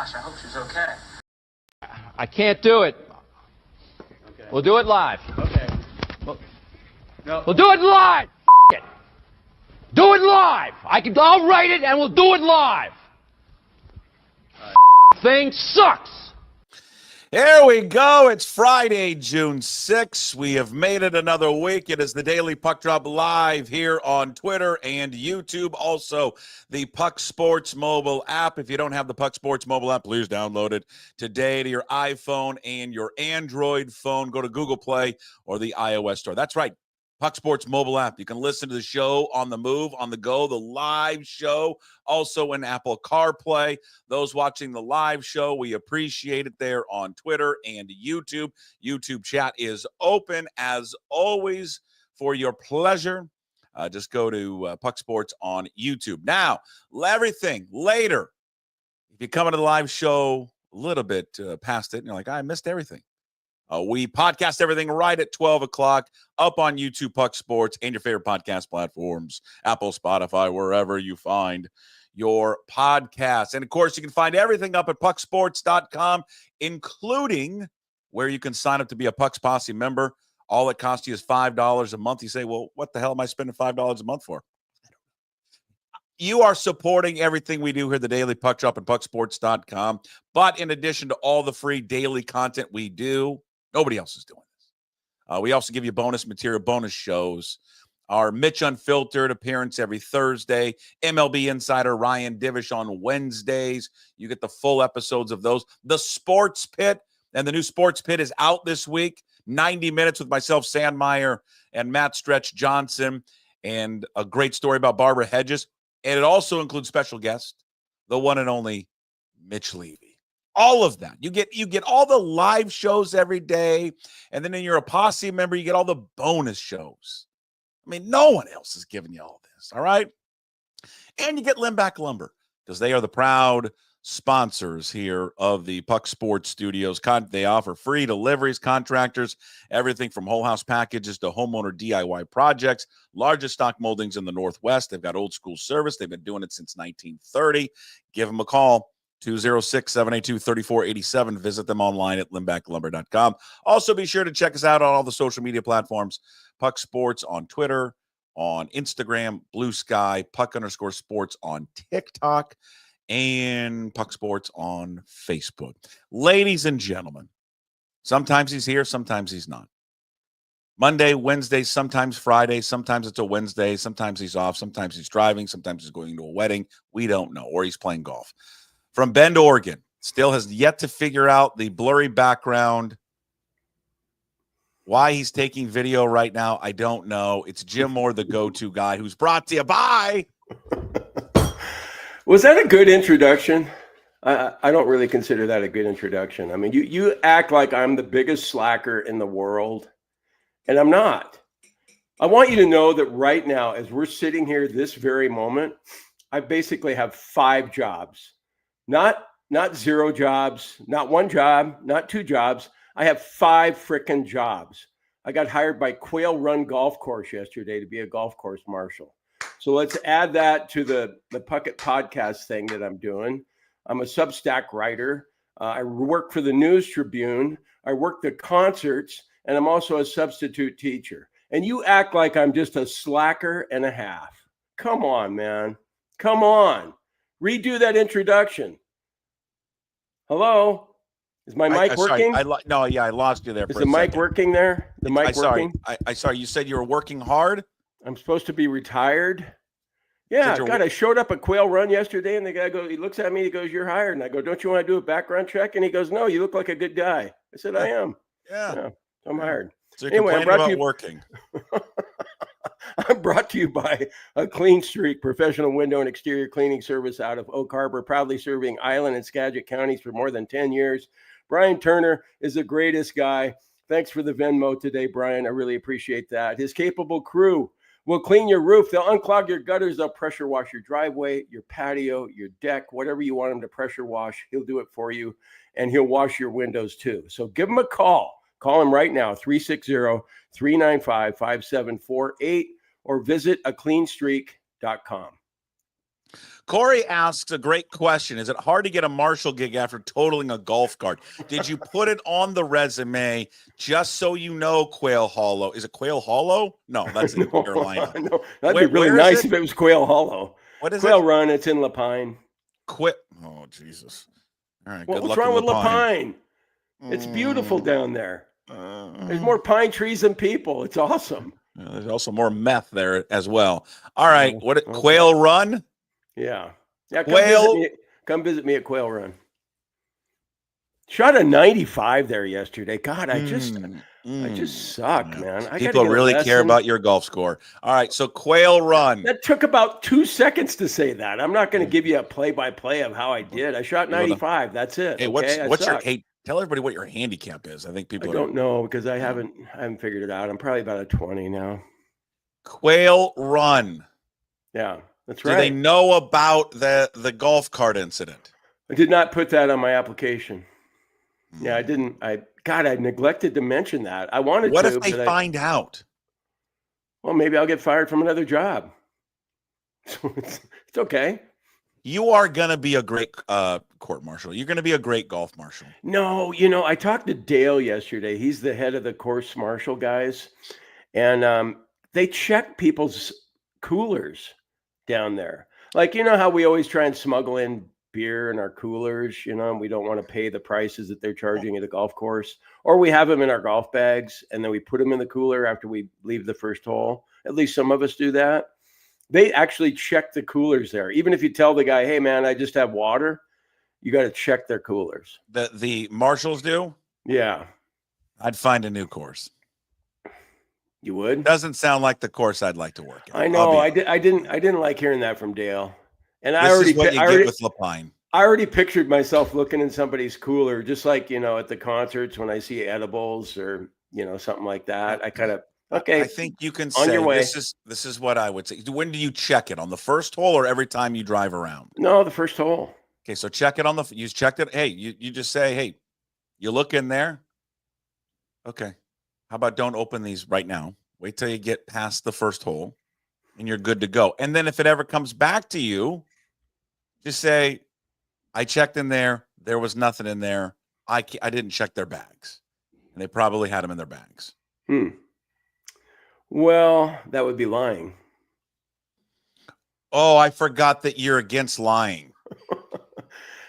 gosh, I hope she's okay. I can't do it. Okay. We'll do it live. Okay. We'll do it live. F*** it. Do it live. I'll write it and we'll do it live. Thing sucks. Here we go. It's Friday, June 6th. We have made it another week. It is the Daily Puck Drop live here on Twitter and YouTube. Also, the Puck Sports mobile app. If you don't have the Puck Sports mobile app, please download it today to your iPhone and your Android phone. Go to Google Play or the iOS store. That's right. Puck Sports mobile app. You can listen to the show on the move, on the go, the live show, also in Apple CarPlay. Those watching the live show, we appreciate it there on Twitter and YouTube. YouTube chat is open, as always, for your pleasure. Just go to Puck Sports on YouTube. Now, everything later. If you come into the live show a little bit past it, and you're like, I missed everything. We podcast everything right at 12 o'clock up on YouTube, Puck Sports, and your favorite podcast platforms, Apple, Spotify, wherever you find your podcasts. And, of course, you can find everything up at pucksports.com, including where you can sign up to be a Pucks Posse member. All it costs you is $5 a month. You say, well, what the hell am I spending $5 a month for? You are supporting everything we do here, the Daily Puck Drop at pucksports.com. But in addition to all the free daily content we do, nobody else is doing this. We also give you bonus material, bonus shows. Our Mitch Unfiltered appearance every Thursday. MLB Insider Ryan Divish on Wednesdays. You get the full episodes of those. The Sports Pit, and the new Sports Pit is out this week. 90 minutes with myself, Sandmeyer, and Matt Stretch Johnson, and a great story about Barbara Hedges. And it also includes special guest, the one and only Mitch Levy. All of that. You get all the live shows every day, and then when you're a Posse member, you get all the bonus shows. I mean, no one else is giving you all this, all right? And you get Limback Lumber, because they are the proud sponsors here of the Puck Sports Studios. They offer free deliveries, contractors, everything from whole house packages to homeowner DIY projects. Largest stock moldings in the Northwest. They've got old school service. They've been doing it since 1930. Give them a call. 206-782-3487. Visit them online at limbacklumber.com. Also, be sure to check us out on all the social media platforms. Puck Sports on Twitter, on Instagram, Blue Sky, Puck_sports on TikTok, and Puck Sports on Facebook. Ladies and gentlemen, sometimes he's here, sometimes he's not. Monday, Wednesday, sometimes Friday, sometimes it's a Wednesday, sometimes he's off, sometimes he's driving, sometimes he's going to a wedding. We don't know, or he's playing golf. From Bend, Oregon, still has yet to figure out the blurry background. Why he's taking video right now, I don't know. It's Jim Moore, the go-to guy, who's brought to you by... Was that a good introduction? I don't really consider that a good introduction. I mean, you act like I'm the biggest slacker in the world, and I'm not. I want you to know that right now, as we're sitting here this very moment, I basically have 5 jobs. Not 0 jobs, not 1 job, not 2 jobs. I have 5 freaking jobs. I got hired by Quail Run Golf Course yesterday to be a golf course marshal. So let's add that to the Puckett podcast thing that I'm doing. I'm a Substack writer. I work for the News Tribune. I work the concerts, and I'm also a substitute teacher. And you act like I'm just a slacker and a half. Come on, man. Come on. Redo that introduction. Hello? Is my mic working? I lost you there. Is the mic working there? The mic working? Sorry. You said you were working hard? I'm supposed to be retired. Yeah, God, I showed up at Quail Run yesterday, and the guy goes, he looks at me, he goes, "You're hired." And I go, "Don't you want to do a background check?" And he goes, "No, you look like a good guy." I said, "I am." Yeah, I'm hired. So you're complaining about working. I'm brought to you by A Clean Streak, professional window and exterior cleaning service out of Oak Harbor, proudly serving Island and Skagit counties for more than 10 years. Brian Turner is the greatest guy. Thanks for the Venmo today, Brian. I really appreciate that. His capable crew will clean your roof. They'll unclog your gutters. They'll pressure wash your driveway, your patio, your deck, whatever you want him to pressure wash. He'll do it for you, and he'll wash your windows too. So give him a call. Call him right now, 360-395-5748, or visit acleanstreak.com. Corey asks a great question. Is it hard to get a marshal gig after totaling a golf cart? Did you put it on the resume just so you know Quail Hollow? Is it Quail Hollow? No, that's in Carolina. No, that'd be really nice if it was Quail Hollow. What is Quail it? Run. It's in Lapine. Oh, Jesus. All right. Well, good what's luck wrong with Lapine. It's beautiful down there. There's more pine trees than people. It's awesome. There's also more meth there as well. All right. Okay. Quail Run? Yeah. Yeah. Quail. Come visit me at Quail Run. Shot a 95 there yesterday. God, I just suck, man. People really care about your golf score. All right, so Quail Run. That took about 2 seconds to say that. I'm not going to give you a play-by-play of how I did. I shot 95. That's it. Hey, what's your? Hey, tell everybody what your handicap is. I think people don't know because I haven't figured it out. I'm probably about a 20 now. Quail Run. Yeah, that's right. Do they know about the golf cart incident? I did not put that on my application. Yeah, I didn't. I neglected to mention that. I wanted to. What if they find out? Well, maybe I'll get fired from another job. So it's okay. You are going to be a great court marshal. You're going to be a great golf marshal. No, I talked to Dale yesterday. He's the head of the course marshal guys. And they check people's coolers down there. Like, how we always try and smuggle in beer in our coolers, and we don't want to pay the prices that they're charging at a golf course, or we have them in our golf bags and then we put them in the cooler after we leave the first hole. At least some of us do that. They actually check the coolers there. Even if you tell the guy, hey man, I just have water, you got to check their coolers. The marshals do? Yeah. I'd find a new course. You would? Doesn't sound like the course I'd like to work in. I know. I didn't like hearing that from Dale. And this is what you get with Lapine. I already pictured myself looking in somebody's cooler, just like, at the concerts when I see edibles or, something like that. I kind of, okay. I think you can say this is what I would say. When do you check it? On the first hole or every time you drive around? No, the first hole. Okay, so check it you checked it. Hey, you just say, hey, you look in there. Okay. How about don't open these right now? Wait till you get past the first hole and you're good to go. And then if it ever comes back to you, just say, I checked in there. There was nothing in there. I didn't check their bags. And they probably had them in their bags. Well, that would be lying. Oh, I forgot that you're against lying.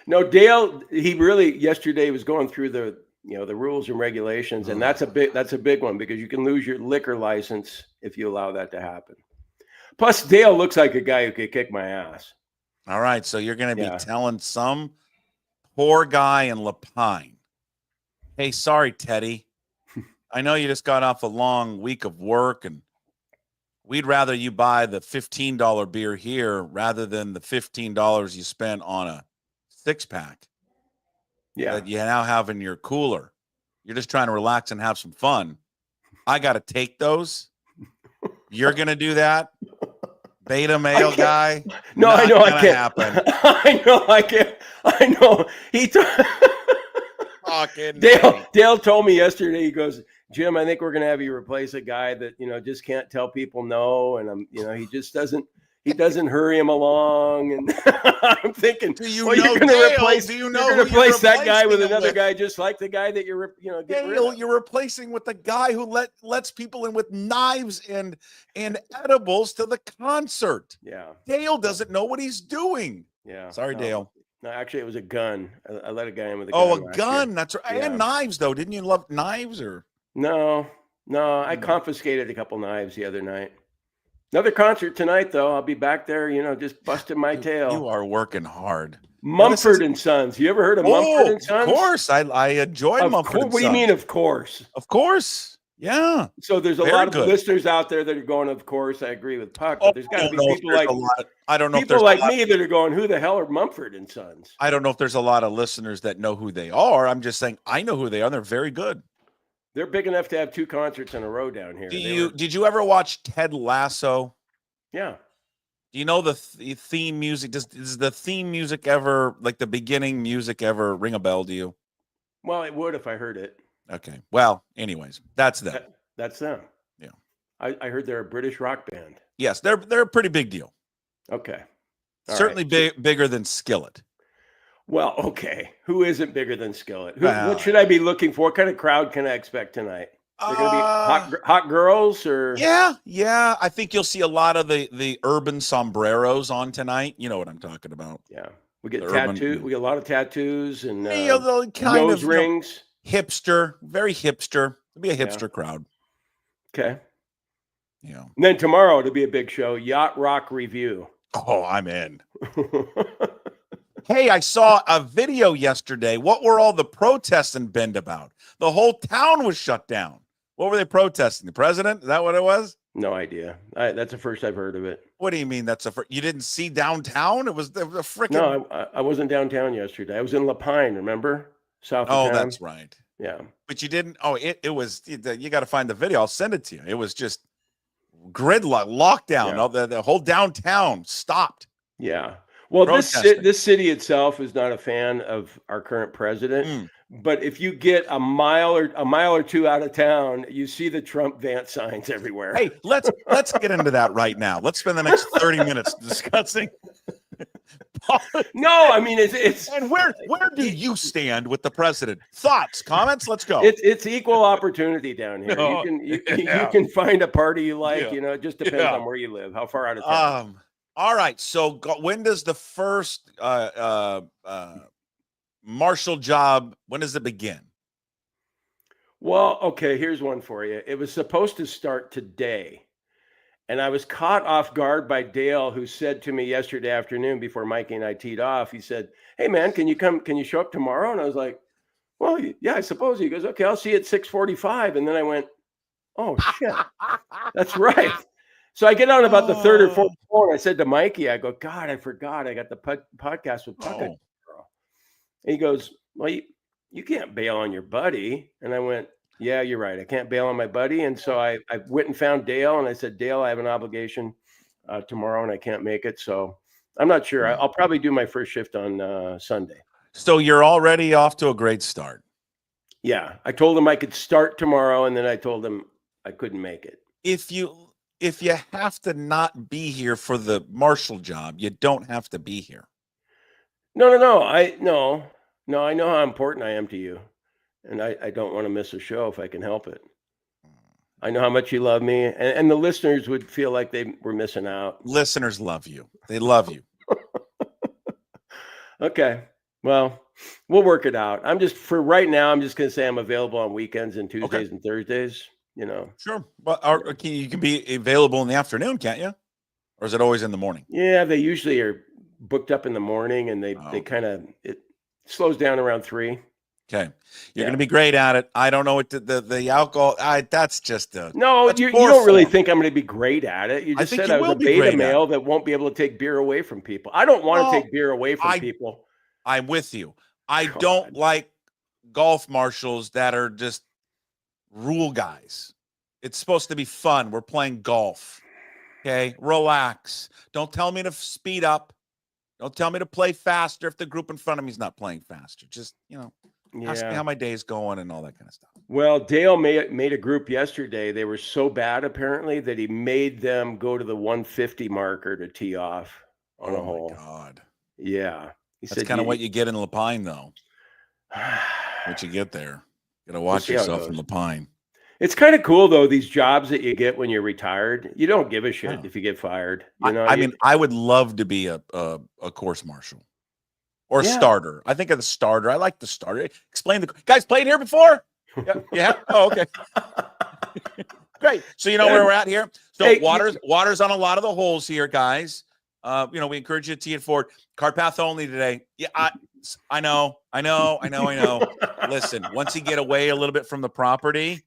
No, Dale, he really yesterday was going through the rules and regulations. And that's a big one because you can lose your liquor license if you allow that to happen. Plus, Dale looks like a guy who could kick my ass. All right, so you're going to be telling some poor guy in Lapine, hey, sorry, Teddy. I know you just got off a long week of work, and we'd rather you buy the $15 beer here rather than the $15 you spent on a six-pack that you now have in your cooler. You're just trying to relax and have some fun. I got to take those. You're going to do that? Beta male guy? No, I know I can't. Happen. I know I can't. I know. Dale told me yesterday, he goes, Jim, I think we're going to have you replace a guy that, just can't tell people no. And he just doesn't hurry him along. And I'm thinking, you're going to replace that guy with another guy just like the guy that you're, getting rid of. You're replacing with the guy who lets people in with knives and edibles to the concert. Yeah. Dale doesn't know what he's doing. Yeah. Sorry, Dale. No, actually, it was a gun. I let a guy in with a gun. Oh, a gun. That's right. Yeah. And knives, though. Didn't you love knives? Or No. I confiscated a couple knives the other night. Another concert tonight, though. I'll be back there, just busting my tail. You are working hard. Mumford and Sons. You ever heard of Mumford and Sons? Of course. I enjoy Mumford and Sons. What do you mean, of course? Of course. Yeah. So there's a lot of listeners out there that are going, of course. I agree with Puck. But there's got to be people like people like me that are going, who the hell are Mumford and Sons? I don't know if there's a lot of listeners that know who they are. I'm just saying I know who they are. They're very good. They're big enough to have 2 concerts in a row down here. Did you ever watch Ted Lasso? Yeah. Do you know the theme music? Does the theme music ever, like the beginning music, ever ring a bell to you? Well, it would if I heard it. Okay. Well, anyways, that's them. That's them. Yeah. I heard they're a British rock band. Yes, they're a pretty big deal. Okay. Certainly bigger than Skillet. Well, okay. Who isn't bigger than Skillet? What should I be looking for? What kind of crowd can I expect tonight? They're going to be hot girls, or? Yeah. I think you'll see a lot of the urban sombreros on tonight. You know what I'm talking about. Yeah. We get tattoos. We get a lot of tattoos and nose rings. Hipster, very hipster. It'll be a hipster crowd. Okay. Yeah. And then tomorrow it'll be a big show. Yacht Rock Review. Oh, I'm in. Hey, I saw a video yesterday. What were all the protests in Bend about? The whole town was shut down. What were they protesting? The president? Is that what it was? No idea. That's the first I've heard of it. What do you mean that's you didn't see downtown? It was the freaking. No, I wasn't downtown yesterday. I was in Lapine, remember? South of town. That's right. Yeah. But you didn't. Oh, it was. You got to find the video. I'll send it to you. It was just gridlock, lockdown. Yeah. The whole downtown stopped. Yeah. Well, this city itself is not a fan of our current president. But if you get a mile or two out of town, you see the Trump Vance signs everywhere. Hey, let's get into that right now. Let's spend the next 30 minutes discussing. No, I mean it's and where do you stand with the president? Thoughts, comments? Let's go. It's equal opportunity down here. You can find a party you like. You know, it just depends on where you live, how far out of town. All right. So when does the first marshal job? When does it begin? Well, okay. Here's one for you. It was supposed to start today. And I was caught off guard by Dale, who said to me yesterday afternoon before Mikey and I teed off, he said, "Hey man, can you show up tomorrow?" And I was like, "Well, yeah, I suppose." He goes, "Okay, I'll see you at 6:45." And then I went, "Oh shit, that's right." So I get on about the third or fourth floor. And I said to Mikey, I go, "God, I forgot. I got the podcast with Puckett." And he goes, "Well, you can't bail on your buddy." And I went, "Yeah, you're right. I can't bail on my buddy." And so I went and found Dale, and I said, "Dale, I have an obligation tomorrow, and I can't make it." So I'm not sure. I'll probably do my first shift on Sunday. So you're already off to a great start. Yeah, I told him I could start tomorrow, and then I told him I couldn't make it. If you have to not be here for the marshal job, you don't have to be here. No. I know how important I am to you. And I don't want to miss a show if I can help it. I know how much you love me, and the listeners would feel like they were missing out. Listeners love you. They love you. Okay. Well, we'll work it out. For right now, I'm just going to say I'm available on weekends and Tuesdays and Thursdays, you know. Sure. Well, you can be available in the afternoon, can't you? Or is it always in the morning? Yeah, they usually are booked up in the morning, and they kind of, it slows down around 3. Okay, you're going to be great at it. I don't know what the alcohol. That's just a no. You don't really think I'm going to be great at it. You just said I was a beta male that won't be able to take beer away from people. I don't want to take beer away from people. I'm with you. I don't like golf marshals that are just rule guys. It's supposed to be fun. We're playing golf. Okay, relax. Don't tell me to speed up. Don't tell me to play faster if the group in front of me is not playing faster. Just ask me how my day's going and all that kind of stuff. Well, Dale made a group yesterday. They were so bad, apparently, that he made them go to the 150 marker to tee off on a hole. Oh, my God. Yeah. That's kind of what you get in Lapine, though. What you get there. You got to watch yourself in Lapine. It's kind of cool, though, these jobs that you get when you're retired. You don't give a shit if you get fired. You know, I mean, I would love to be a course marshal. Or starter. I think of the starter. I like the starter. Explain the guys played here before? Yeah. Oh, okay. Great. So you know where we're at here. So water's on a lot of the holes here, guys. We encourage you to tee it forward. Cart path only today. Yeah, I know. Listen, once you get away a little bit from the property,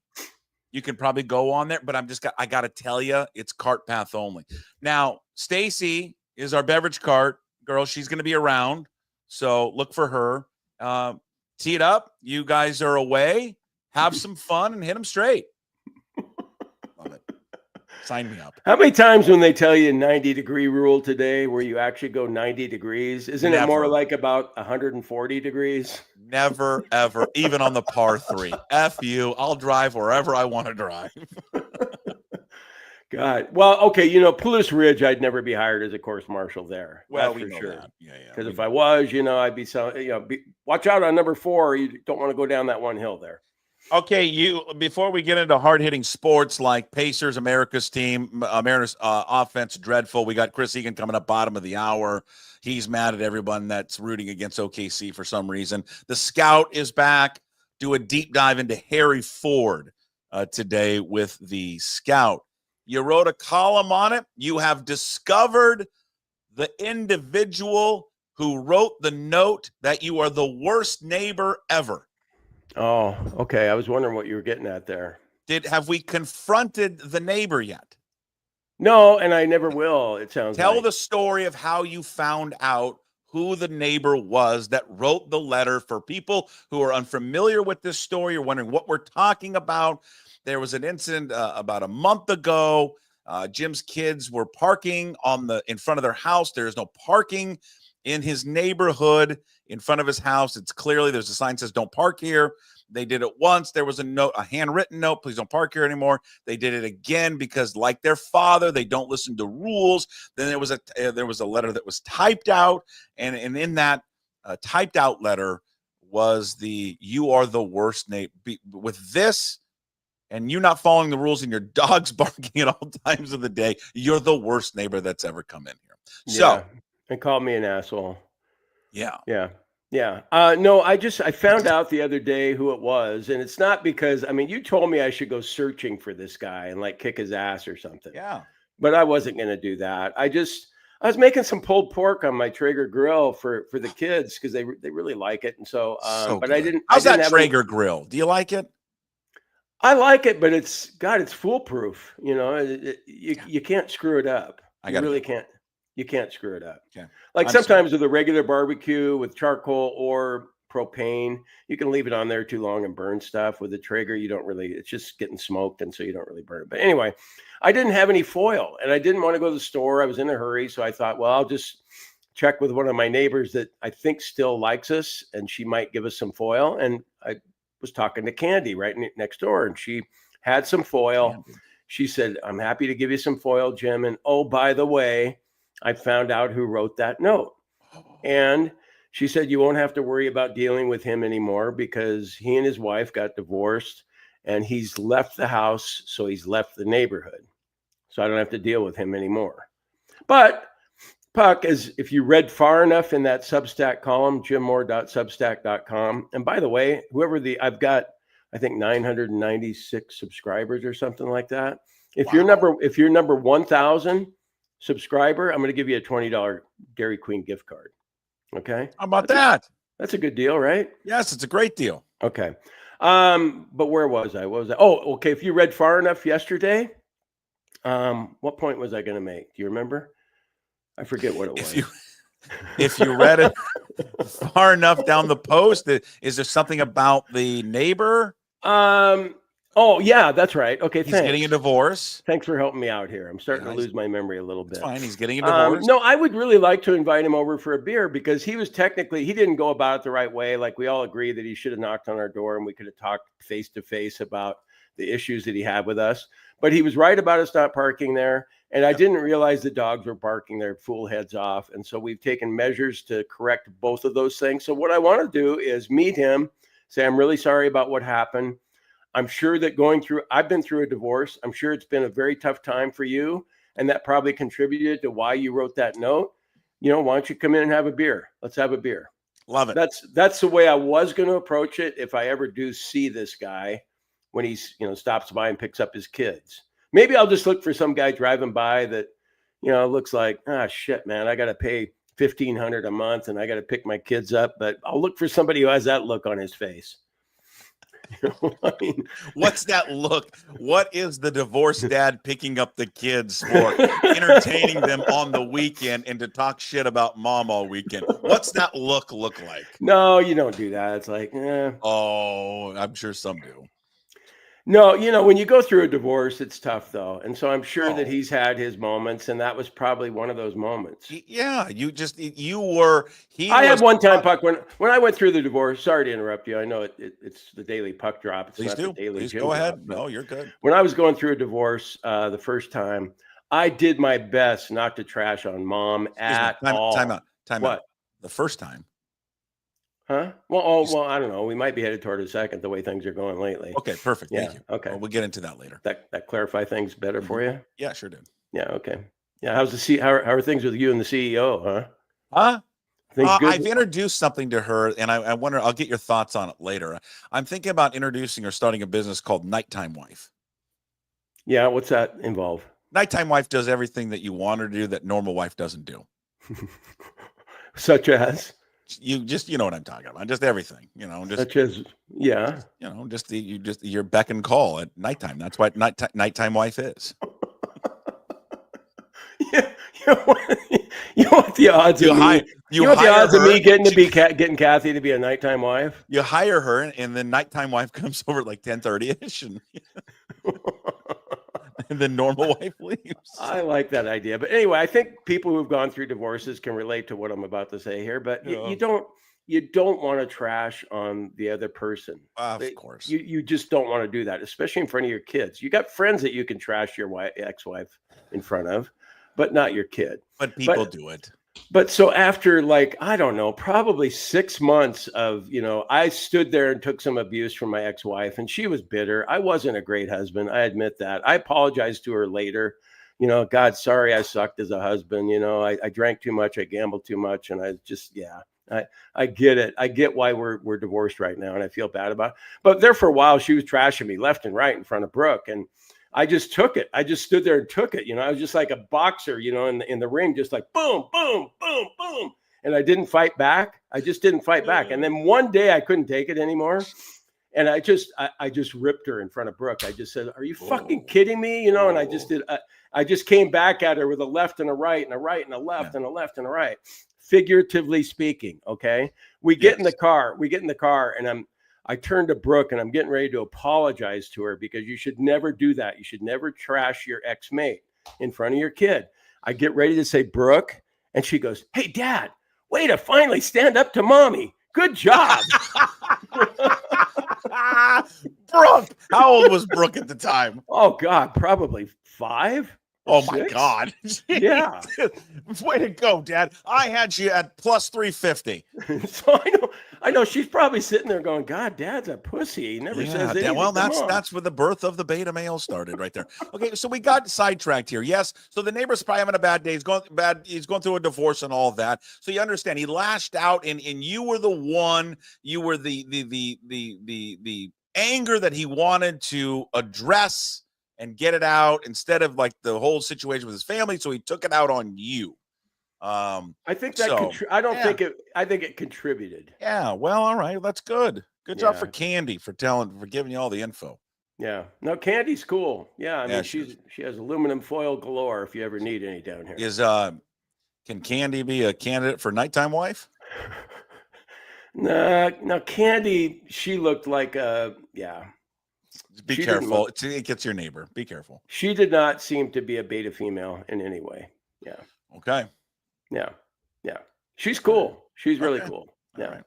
you can probably go on there. But I got to tell you, it's cart path only. Now, Stacy is our beverage cart girl. She's going to be around. So look for her. Tee it up. You guys are away. Have some fun and hit them straight. Love it. Sign me up. How many times when they tell you 90-degree rule today where you actually go 90 degrees? Isn't it more like about 140 degrees? Never, ever. Even on the par 3. F you. I'll drive wherever I want to drive. God. Well, okay, Palouse Ridge, I'd never be hired as a course marshal there. Well, That's we for know sure. that. Yeah, yeah. Because if I was, I'd be selling. Watch out on number 4. You don't want to go down that one hill there. Okay, before we get into hard-hitting sports like Pacers, America's team, Mariners offense, dreadful. We got Chris Egan coming up bottom of the hour. He's mad at everyone that's rooting against OKC for some reason. The Scout is back. Do a deep dive into Harry Ford today with the Scout. You wrote a column on it. You have discovered the individual who wrote the note that you are the worst neighbor ever. Oh, okay. I was wondering what you were getting at there. Have we confronted the neighbor yet? No, and I never will, it sounds like. Tell the story of how you found out who the neighbor was that wrote the letter. For people who are unfamiliar with this story or wondering what we're talking about, there was an incident about a month ago. Jim's kids were parking in front of their house. There is no parking in his neighborhood in front of his house. It's clearly, there's a sign that says don't park here. They did it once. There was a handwritten note, please don't park here anymore. They did it again because, like their father, they don't listen to rules. Then there was a letter that was typed out, and in that typed out letter was you are the worst neighbor. With this and you not following the rules and your dog's barking at all times of the day, you're the worst neighbor that's ever come in here. So, and called me an asshole. Yeah. Yeah. No, I found out the other day who it was, and it's not because, you told me I should go searching for this guy and like kick his ass or something. Yeah. But I wasn't going to do that. I was making some pulled pork on my Traeger grill for the kids because they really like it. And so, but I didn't. How's that have Traeger grill? Do you like it? I like it, but it's foolproof. You can't screw it up. You really can't. You can't screw it up. Okay. Like sometimes with a regular barbecue with charcoal or propane, you can leave it on there too long and burn stuff. With the Traeger, it's just getting smoked, and so you don't really burn it. But anyway, I didn't have any foil, and I didn't want to go to the store. I was in a hurry, so I thought, well, I'll just check with one of my neighbors that I think still likes us, and she might give us some foil. And I was talking to Candy right next door, and she had some foil. Candy. She said, I'm happy to give you some foil, Jim. And oh, by the way, I found out who wrote that note. And she said, you won't have to worry about dealing with him anymore because he and his wife got divorced and he's left the house. So he's left the neighborhood. So I don't have to deal with him anymore. But Puck, if you read far enough in that Substack column, jimmore.substack.com. And by the way, I've got, I think 996 subscribers or something like that. If you're number 1,000 subscriber, I'm going to give you a $20 Dairy Queen gift card. Okay. How about that? That's a good deal, right? Yes, it's a great deal. Okay. But where was I? What was that? Oh, okay. If you read far enough yesterday, what point was I going to make? Do you remember? I forget what it was. If you read it far enough down the post, is there something about the neighbor? Oh, yeah, that's right. Okay, He's getting a divorce. Thanks for helping me out here. I'm starting to lose my memory a little bit. It's fine. He's getting a divorce. No, I would really like to invite him over for a beer because he didn't go about it the right way. Like we all agree that he should have knocked on our door and we could have talked face to face about the issues that he had with us. But he was right about us not parking there. And I didn't realize the dogs were barking their fool heads off. And so we've taken measures to correct both of those things. So what I want to do is meet him, say, I'm really sorry about what happened. I'm sure that I've been through a divorce. I'm sure it's been a very tough time for you. And that probably contributed to why you wrote that note. Why don't you come in and have a beer? Let's have a beer. Love it. That's the way I was going to approach it. If I ever do see this guy when he's, stops by and picks up his kids, maybe I'll just look for some guy driving by that, looks like, shit, man, I got to pay $1,500 a month and I got to pick my kids up. But I'll look for somebody who has that look on his face. What's that look? What is the divorced dad picking up the kids for? Entertaining them on the weekend and to talk shit about mom all weekend. What's that look like? No, you don't do that. It's like, Oh, I'm sure some do. No, when you go through a divorce, it's tough though. And so I'm sure that Oh. he's had his moments, and that was probably one of those moments. Yeah, you were. He I was. had one time, Puck, when I went through the divorce. Sorry to interrupt you. I know it's the daily puck drop. It's Please not the do. daily Please Jim go drop. ahead. But No, you're good. when I was going through a divorce the first time, I did my best not to trash on mom Excuse me. at all. Time out. What? The first time. Huh? Well, I don't know. We might be headed toward a second the way things are going lately. Okay, perfect. Yeah. Thank you. Okay. Well, we'll get into that later. That clarify things better for you. Yeah, sure did. Yeah. Okay. Yeah. How are things with you and the CEO? Huh? Huh? Things good? I've introduced something to her, and I wonder. I'll get your thoughts on it later. I'm thinking about introducing or starting a business called Nighttime Wife. Yeah. What's that involve? Nighttime Wife does everything that you want her to do that normal wife doesn't do. Such as? You know what I'm talking about. Just everything. Such as, yeah. Just your beck and call at nighttime. That's what Nighttime Wife is. Yeah. You know what the odds of me? You know what the hire odds of her, me getting Kathy to be a nighttime wife? You hire her, and then Nighttime Wife comes over at like 10:30ish, and then normal wife leaves. I like that idea. But anyway, I think people who've gone through divorces can relate to what I'm about to say here. But you don't want to trash on the other person. Of course. You just don't want to do that, especially in front of your kids. You got friends that you can trash your ex-wife in front of, but not your kid. But people do it. But so after, like, I don't know, probably 6 months of, I stood there and took some abuse from my ex-wife, and she was bitter. I wasn't a great husband. I admit that. I apologized to her later. God, sorry, I sucked as a husband. I drank too much. I gambled too much. And I just, I get it. I get why we're divorced right now, and I feel bad about it. But there for a while, she was trashing me left and right in front of Brooke, and I just took it. I just stood there and took it. I was just like a boxer, in the ring, just like boom, boom, boom, boom. And I didn't fight back. I just didn't fight back. And then one day I couldn't take it anymore. And I just ripped her in front of Brooke. I just said, "Are you fucking kidding me?" And I just did. I just came back at her with a left and a right and a right and a left and a left and a right, figuratively speaking. Okay. We get in the car, and I turned to Brooke, and I'm getting ready to apologize to her, because you should never do that. You should never trash your ex-mate in front of your kid. I get ready to say, "Brooke," and she goes, "Hey, Dad, way to finally stand up to mommy. Good job." Brooke, how old was Brooke at the time? Oh God, probably 5. Oh 6? my God. Yeah. Way to go, Dad. I had you at plus 350. So I know she's probably sitting there going, "God, Dad's a pussy. He never says anything." Well, that's where the birth of the beta male started right there. Okay, so we got sidetracked here. Yes, so the neighbor's probably having a bad day. He's going through a divorce and all of that. So you understand he lashed out, and you were the one. You were the anger that he wanted to address and get it out, instead of like the whole situation with his family. So he took it out on you. I think that I think it contributed. Yeah. Well, all right. That's good. Good job for Candy for giving you all the info. Yeah. No, Candy's cool. Yeah. I mean, she has aluminum foil galore if you ever need any down here. Can Candy be a candidate for Nighttime Wife? No, Candy, she looked like Be careful. It gets your neighbor. Be careful. She did not seem to be a beta female in any way. Yeah. Okay. Yeah. Yeah. She's cool. She's really cool. Yeah. All right.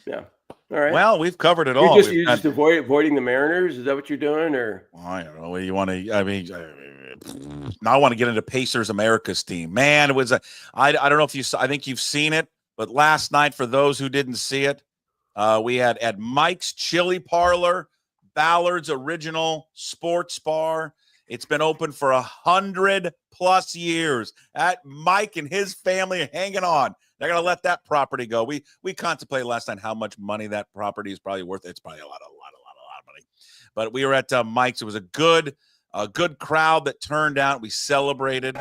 Yeah. All right. Well, we've covered it all. You're just avoiding the Mariners? Is that what you're doing? Or I don't know. You want to? I mean, now I want to get into Pacers America's team. Man, it was I don't know if you saw. I think you've seen it, but last night, for those who didn't see it, we had at Mike's Chili Parlor, Ballard's original sports bar. It's been open for 100+ years. That Mike and his family are hanging on. They're gonna let that property go. We contemplated last night how much money that property is probably worth. It's probably a lot of money. But we were at Mike's. It was a good crowd that turned out. We celebrated.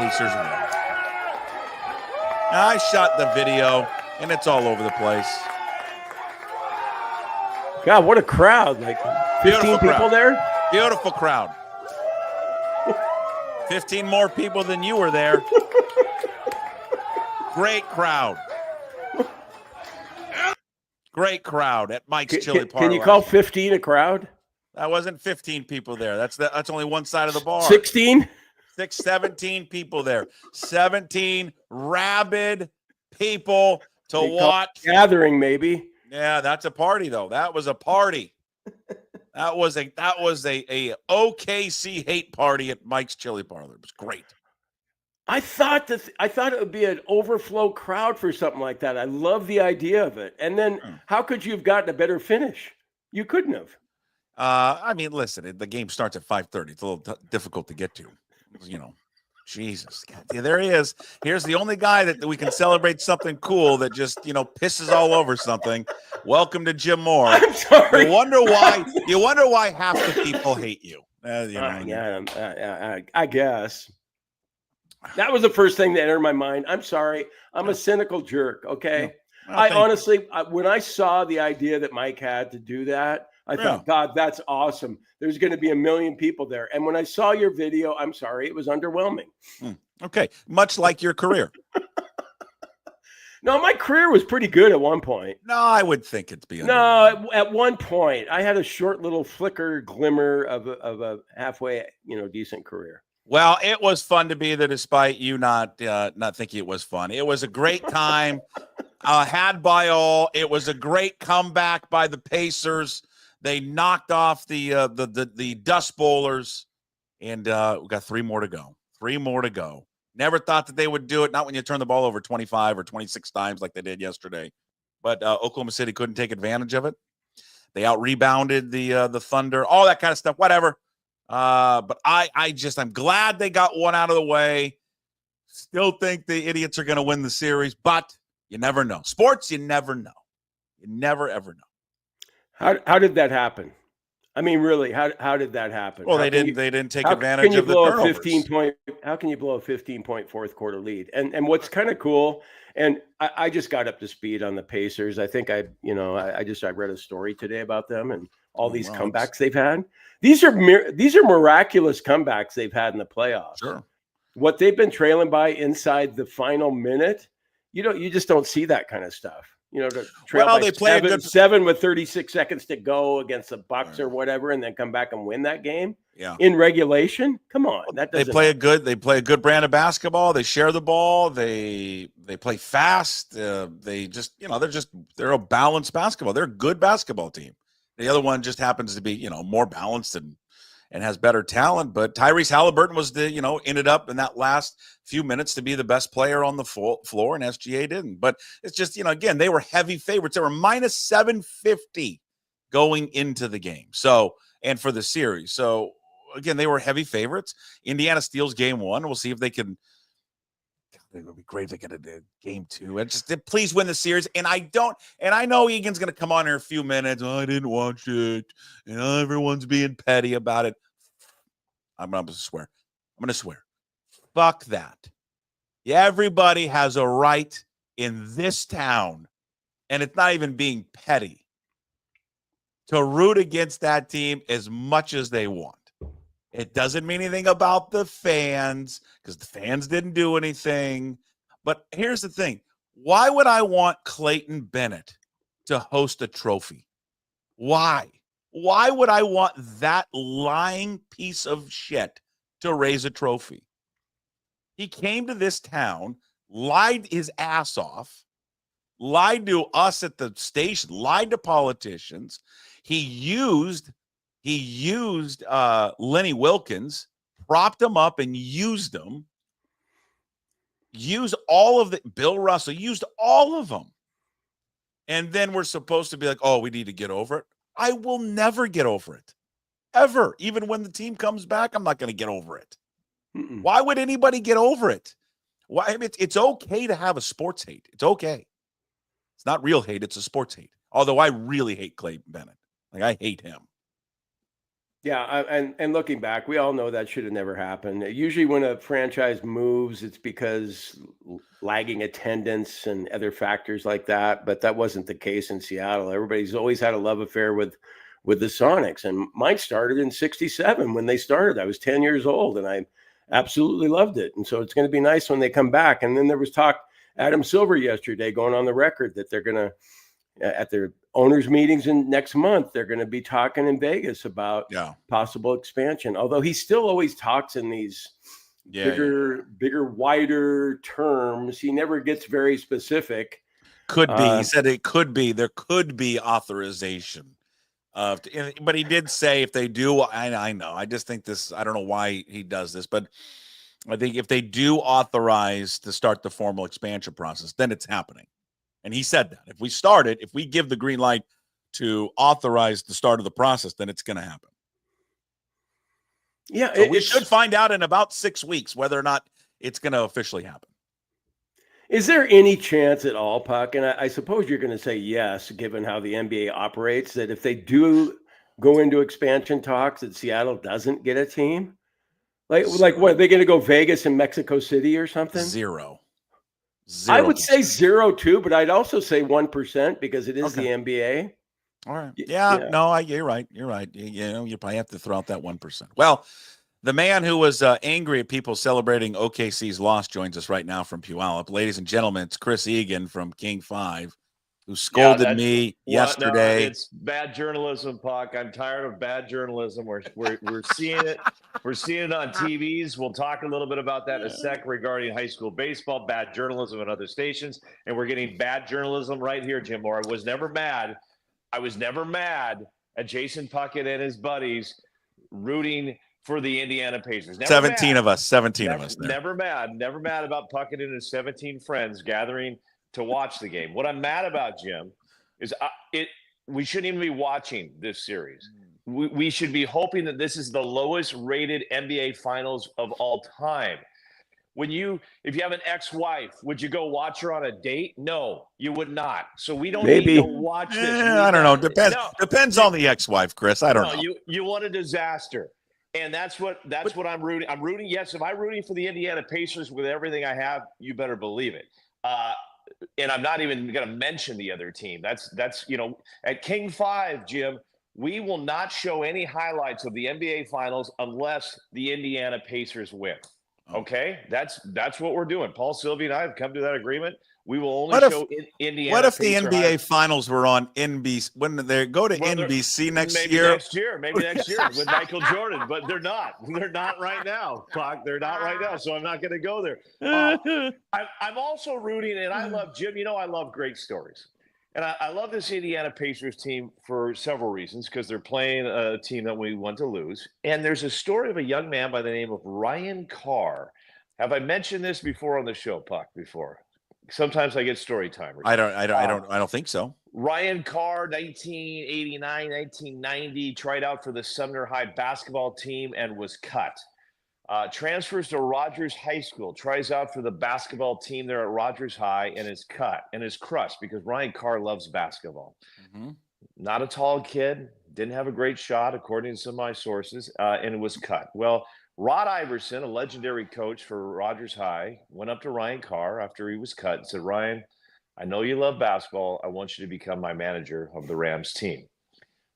Pacers won. I shot the video, and it's all over the place. God, what a crowd. Like 15 people there? Beautiful crowd. 15 more people than you were there. Great crowd. Great crowd at Mike's Chili Parlor. Can you call 15 a crowd? That wasn't 15 people there. That's only one side of the bar. 16? 17 people there. 17 rabid people to watch. Gathering, maybe. Yeah, that's a party, though. That was a party. That was a OKC hate party at Mike's Chili Parlor. It was great. I thought it would be an overflow crowd for something like that. I love the idea of it. And then how could you have gotten a better finish? You couldn't have. I mean, listen, the game starts at 5:30. It's a little difficult to get to. Jesus. God, there he is. Here's the only guy that we can celebrate something cool that just, pisses all over something. Welcome to Jim Moore. I'm sorry. You wonder why half the people hate you. I guess. That was the first thing that entered my mind. I'm sorry. I'm a cynical jerk, okay? No, I honestly, when I saw the idea that Mike had to do that, I thought, God, that's awesome. There's going to be 1 million people there. And when I saw your video, I'm sorry, it was underwhelming. Okay. Much like your career. No, my career was pretty good at one point. No, I would think it'd be. No, at one point, I had a short little flicker glimmer of a halfway, decent career. Well, it was fun to be there, despite you not thinking it was fun. It was a great time, had by all. It was a great comeback by the Pacers. They knocked off the Dust Bowlers, and we got 3 more to go. 3 more to go. Never thought that they would do it. Not when you turn the ball over 25 or 26 times like they did yesterday. But Oklahoma City couldn't take advantage of it. They out-rebounded the Thunder, all that kind of stuff, whatever. But I'm glad they got one out of the way. Still think the idiots are going to win the series, but you never know. Sports, you never know. You never, ever know. How did that happen? I mean, really, how did that happen? Well, they didn't take advantage of the turnovers. How can you blow a 15-point fourth quarter lead? And what's kind of cool, and I just got up to speed on the Pacers. I think I read a story today about them and all these comebacks they've had. These are miraculous comebacks they've had in the playoffs. Sure. What they've been trailing by inside the final minute, you just don't see that kind of stuff. To trail by 7 with 36 seconds to go against the Bucks or whatever, and then come back and win that game. Yeah. In regulation, come on. They play a good brand of basketball. They share the ball. They play fast. They're a balanced basketball. They're a good basketball team. The other one just happens to be, more balanced and has better talent. But Tyrese Halliburton was ended up in that last few minutes to be the best player on the floor, and SGA didn't. But it's just, again, they were heavy favorites. They were minus 750 going into the game. So, and for the series. So, again, they were heavy favorites. Indiana steals game 1. We'll see if they can. It would be great if they get a game 2. And just please win the series. And I know Egan's going to come on here in a few minutes. Oh, I didn't watch it. Everyone's being petty about it. I'm going to swear. Fuck that. Yeah, everybody has a right in this town, and it's not even being petty, to root against that team as much as they want. It doesn't mean anything about the fans, because the fans didn't do anything. But here's the thing. Why would I want Clayton Bennett to host a trophy? Why? Why would I want that lying piece of shit to raise a trophy? He came to this town, lied his ass off, lied to us at the station, lied to politicians. He used Lenny Wilkins, propped him up and used him. Used all of the Bill Russell, used all of them. And then we're supposed to be like, oh, we need to get over it. I will never get over it. Ever. Even when the team comes back, I'm not going to get over it. Mm-mm. Why would anybody get over it? Why? I mean, it's okay to have a sports hate. It's okay. It's not real hate. It's a sports hate. Although I really hate Clayton Bennett. Like, I hate him. Yeah, and looking back, we all know that should have never happened. Usually when a franchise moves, it's because lagging attendance and other factors like that, but that wasn't the case in Seattle. Everybody's always had a love affair with the Sonics, and mine started in 67 when they started. I was 10 years old, and I absolutely loved it. And so it's going to be nice when they come back. And then there was talk, Adam Silver yesterday going on the record that they're going to at their owners' meetings in next month, they're going to be talking in Vegas about possible expansion. Although he still always talks in these bigger, wider terms. He never gets very specific. Could be. He said it could be. There could be authorization. But he did say if they do, I know. I just think this, I don't know why he does this, but I think if they do authorize to start the formal expansion process, then it's happening. And he said that. If we start it, if we give the green light to authorize the start of the process, then it's going to happen. Yeah. So we should find out in about 6 weeks whether or not it's going to officially happen. Is there any chance at all, Puck, and I suppose you're going to say yes, given how the NBA operates, that if they do go into expansion talks, that Seattle doesn't get a team? Like what, are they going to go Vegas and Mexico City or something? Zero. I would say 0 too, but I'd also say 1% because it is the NBA. All right. Yeah. No, you're right. You're right. You probably have to throw out that 1%. Well, the man who was angry at people celebrating OKC's loss joins us right now from Puyallup. Ladies and gentlemen, it's Chris Egan from King 5, who scolded me yesterday. No, it's bad journalism, Puck. I'm tired of bad journalism. We're seeing it. We're seeing it on TVs. We'll talk a little bit about that in a sec regarding high school baseball, bad journalism on other stations, and we're getting bad journalism right here, Jim Moore. I was never mad at Jason Puckett and his buddies rooting for the Indiana Pacers. 17 of us. Never mad about Puckett and his 17 friends gathering to watch the game. What I'm mad about, Jim, is we shouldn't even be watching this series. We should be hoping that this is the lowest rated NBA Finals of all time. If you have an ex-wife, would you go watch her on a date? No, you would not. So we don't need to watch this. I don't know. Depends on the ex-wife, Chris. I don't know. You want a disaster. And that's what I'm rooting. I'm rooting. Yes, if I'm rooting for the Indiana Pacers with everything I have, you better believe it. And I'm not even going to mention the other team. That's at King 5, Jim, we will not show any highlights of the NBA Finals unless the Indiana Pacers win. Okay, that's what we're doing. Paul Sylvie and I have come to that agreement. We will only show Indiana. What if the NBA Finals were on NBC when they go to NBC next year? Maybe next year with Michael Jordan, but they're not. They're not right now, Puck. They're not right now, so I'm not going to go there. I'm also rooting, and I love Jim. I love great stories, and I love this Indiana Pacers team for several reasons because they're playing a team that we want to lose. And there's a story of a young man by the name of Ryan Carr. Have I mentioned this before on the show, Puck? Before? Sometimes I get story timers. I don't think so. Ryan Carr, 1989, 1990, tried out for the Sumner High basketball team and was cut. Transfers to Rogers High School, tries out for the basketball team there at Rogers High and is cut and is crushed because Ryan Carr loves basketball. Mm-hmm. Not a tall kid, didn't have a great shot, according to some of my sources, and was cut. Well, Rod Iverson, a legendary coach for Rogers High, went up to Ryan Carr after he was cut and said, Ryan, I know you love basketball. I want you to become my manager of the Rams team.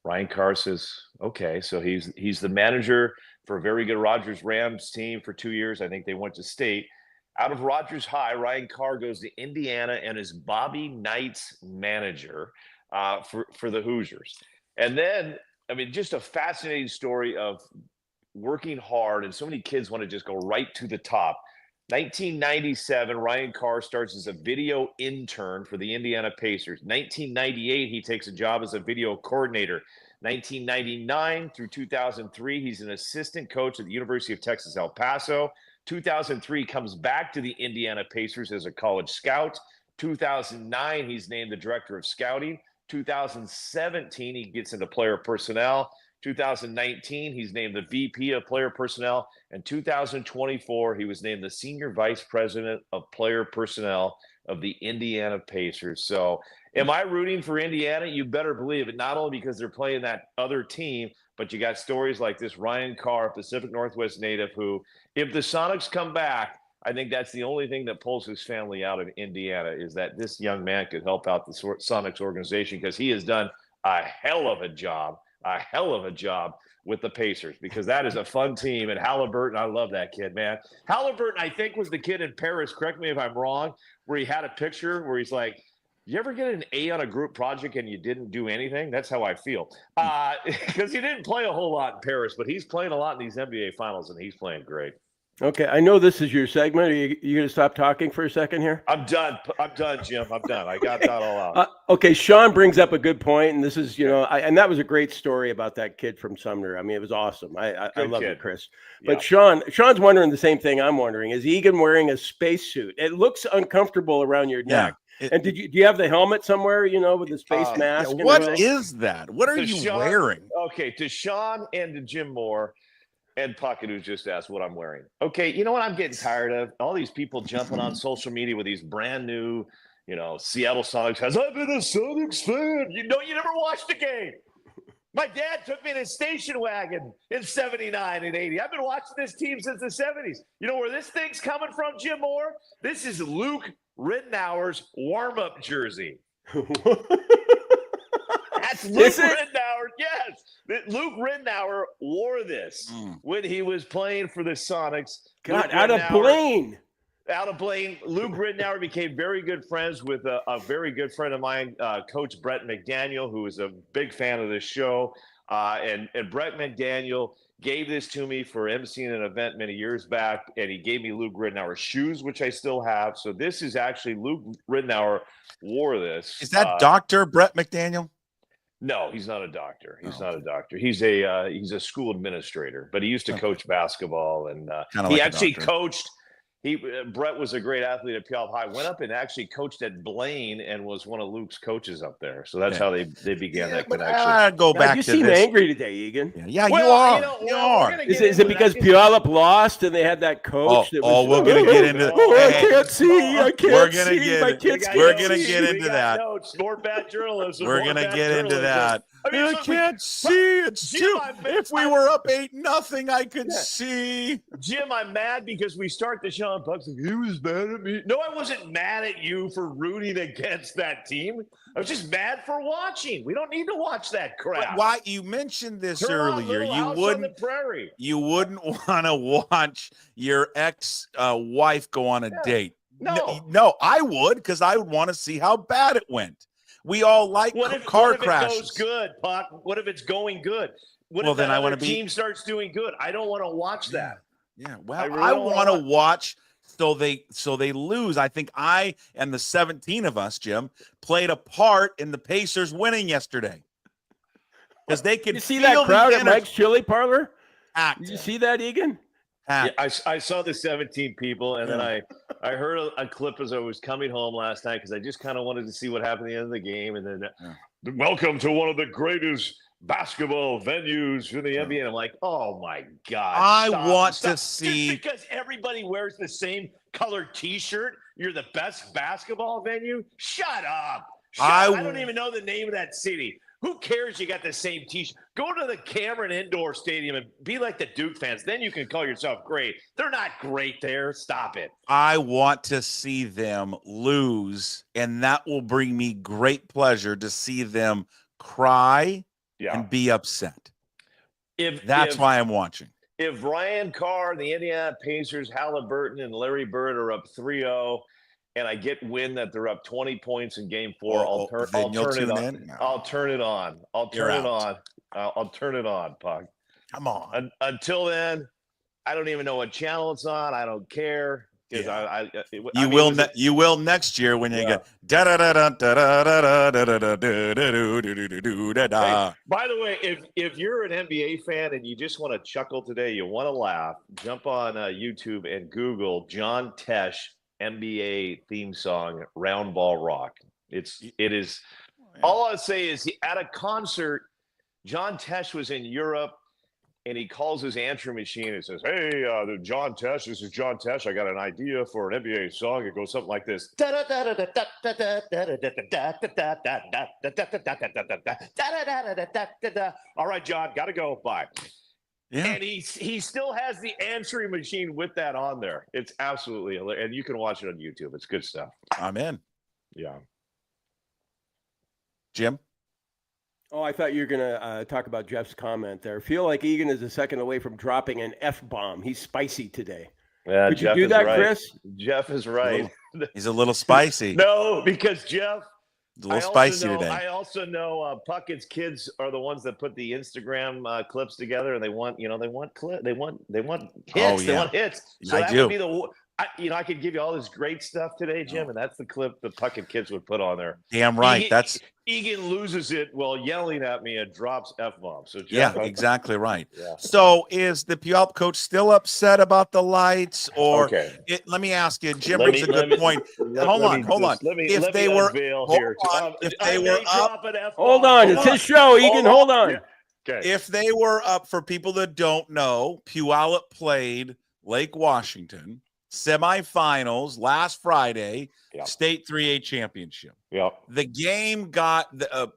Ryan Carr says, okay. So he's the manager for a very good Rogers Rams team for 2 years. I think they went to state. Out of Rogers High, Ryan Carr goes to Indiana and is Bobby Knight's manager for the Hoosiers. And then, just a fascinating story of working hard, and so many kids want to just go right to the top. 1997, Ryan Carr starts as a video intern for the Indiana Pacers. 1998, he takes a job as a video coordinator. 1999 through 2003, he's an assistant coach at the University of Texas, El Paso. 2003, comes back to the Indiana Pacers as a college scout. 2009, he's named the director of scouting. 2017, he gets into player personnel. 2019, he's named the VP of Player Personnel. And 2024, he was named the Senior Vice President of Player Personnel of the Indiana Pacers. So am I rooting for Indiana? You better believe it, not only because they're playing that other team, but you got stories like this Ryan Carr, Pacific Northwest native, who, if the Sonics come back, I think that's the only thing that pulls his family out of Indiana, is that this young man could help out the Sonics organization, because he has done a hell of a job with the Pacers, because that is a fun team. And Halliburton, I love that kid, man. Halliburton, I think, was the kid in Paris, correct me if I'm wrong, where he had a picture where he's like, You ever get an A on a group project and you didn't do anything? That's how I feel. Because he didn't play a whole lot in Paris, but he's playing a lot in these NBA finals, and he's playing great. Okay, I know this is your segment. Are you going to stop talking for a second here? I'm done, Jim. I'm done. I got that all out. Okay, Sean brings up a good point, and this is, and that was a great story about that kid from Sumner. I mean, it was awesome. I love it, Chris. But Sean's wondering the same thing I'm wondering. Is Egan wearing a spacesuit? It looks uncomfortable around your neck. And do you have the helmet somewhere, with the space mask? What is that? What are you wearing? Okay, to Sean and to Jim Moore and Puckett, who just asked what I'm wearing. Okay, you know what I'm getting tired of? All these people jumping on social media with these brand new, Seattle Sonics fans. I've been a Sonics fan. You never watched the game. My dad took me in his station wagon in 79 and 80. I've been watching this team since the 70s. You know where this thing's coming from, Jim Moore? This is Luke Rittenauer's warm-up jersey. That's Luke Rittenauer. Yes. Luke Rittenauer wore this when he was playing for the Sonics. God, out of Blaine. Luke Rittenauer became very good friends with a very good friend of mine, Coach Brett McDaniel, who is a big fan of this show. And Brett McDaniel gave this to me for emceeing an event many years back, and he gave me Luke Rittenauer shoes, which I still have. So this is actually Luke Rittenauer wore this. Is that Dr. Brett McDaniel? No, he's not a doctor. He's not a doctor. He's a school administrator, but he used to coach basketball, and he actually coached. Brett was a great athlete at Puyallup High. Went up and actually coached at Blaine and was one of Luke's coaches up there. So that's how they began that connection. I'd go back you to seem this. angry today, Egan. Yeah, you are. You are. Is it because Puyallup lost and they had that coach? We're going to get into. I can't see. I can't we're gonna see. Get My it. kids We're can't going to see. get into that. More bad journalism. We're going to get into that. I can't see. It's Jim, too. If we were up 8-0, I could see. Jim, I'm mad because we start the show and Puck's like, he was mad at me. No, I wasn't mad at you for rooting against that team. I was just mad for watching. We don't need to watch that crap. Why you mentioned this earlier? You wouldn't want to watch your ex-wife go on a date. No, I would, because I would want to see how bad it went. We all like car crashes. It goes good, Puck? What if it's going good? What if then I want to team starts doing good? I don't want to watch that. Yeah, well, I want to watch so they lose. I think I and the 17 of us, Jim, played a part in the Pacers winning yesterday. Because they could see that crowd at Mike's Chili Parlor? Did you see that, Egan? Yeah, I saw the 17 people, and then I heard a clip as I was coming home last night because I just kind of wanted to see what happened at the end of the game. And then, welcome to one of the greatest basketball venues in the NBA. And I'm like, oh my God. I want to see. Just because everybody wears the same colored T-shirt, you're the best basketball venue? Shut up. I don't even know the name of that city. Who cares you got the same T-shirt? Go to the Cameron Indoor Stadium and be like the Duke fans. Then you can call yourself great. They're not great there. Stop it. I want to see them lose, and that will bring me great pleasure to see them cry and be upset. That's why I'm watching. If Ryan Carr, the Indiana Pacers, Halliburton, and Larry Bird are up 3-0, and I get wind that they're up 20 points in Game 4, I'll turn it on. I'll turn it on. I'll turn it on, Puck. Come on. Until then, I don't even know what channel it's on. I don't care. You will next year when you get da da da da da da da da da da. By the way, if you're an NBA fan and you just want to chuckle today, you want to laugh, jump on YouTube and Google John Tesh NBA theme song Round Ball Rock. It is all I'll say is at a concert, John Tesh was in Europe and he calls his answering machine and says, hey, John Tesh, this is John Tesh. I got an idea for an NBA song. It goes something like this. All right, John, got to go. Bye. Yeah. And he still has the answering machine with that on there. It's absolutely hilarious. And you can watch it on YouTube. It's good stuff. I'm in. Yeah. Jim? Oh, I thought you were going to talk about Jeff's comment there. Feel like Egan is a second away from dropping an F-bomb. He's spicy today. Yeah, Could you do that, right. Chris? Jeff is right. He's a little spicy. No, because Jeff a little spicy today. I also know Puckett's kids are the ones that put the Instagram clips together, and they want hits. Oh, They yeah. want hits. So I that do. would be I could give you all this great stuff today, Jim, and that's the clip the Puckett kids would put on there. Damn right. Egan loses it while yelling at me and drops F-bombs. So exactly right. Yeah. So is the Puyallup coach still upset about the lights? Or let me ask you, Jim brings a good point. Hold on. If they were up, hold on. It's his show, Egan. Hold on. Yeah. Okay. If they were up, for people that don't know, Puyallup played Lake Washington semifinals last Friday, state 3A championship. Yep. The game got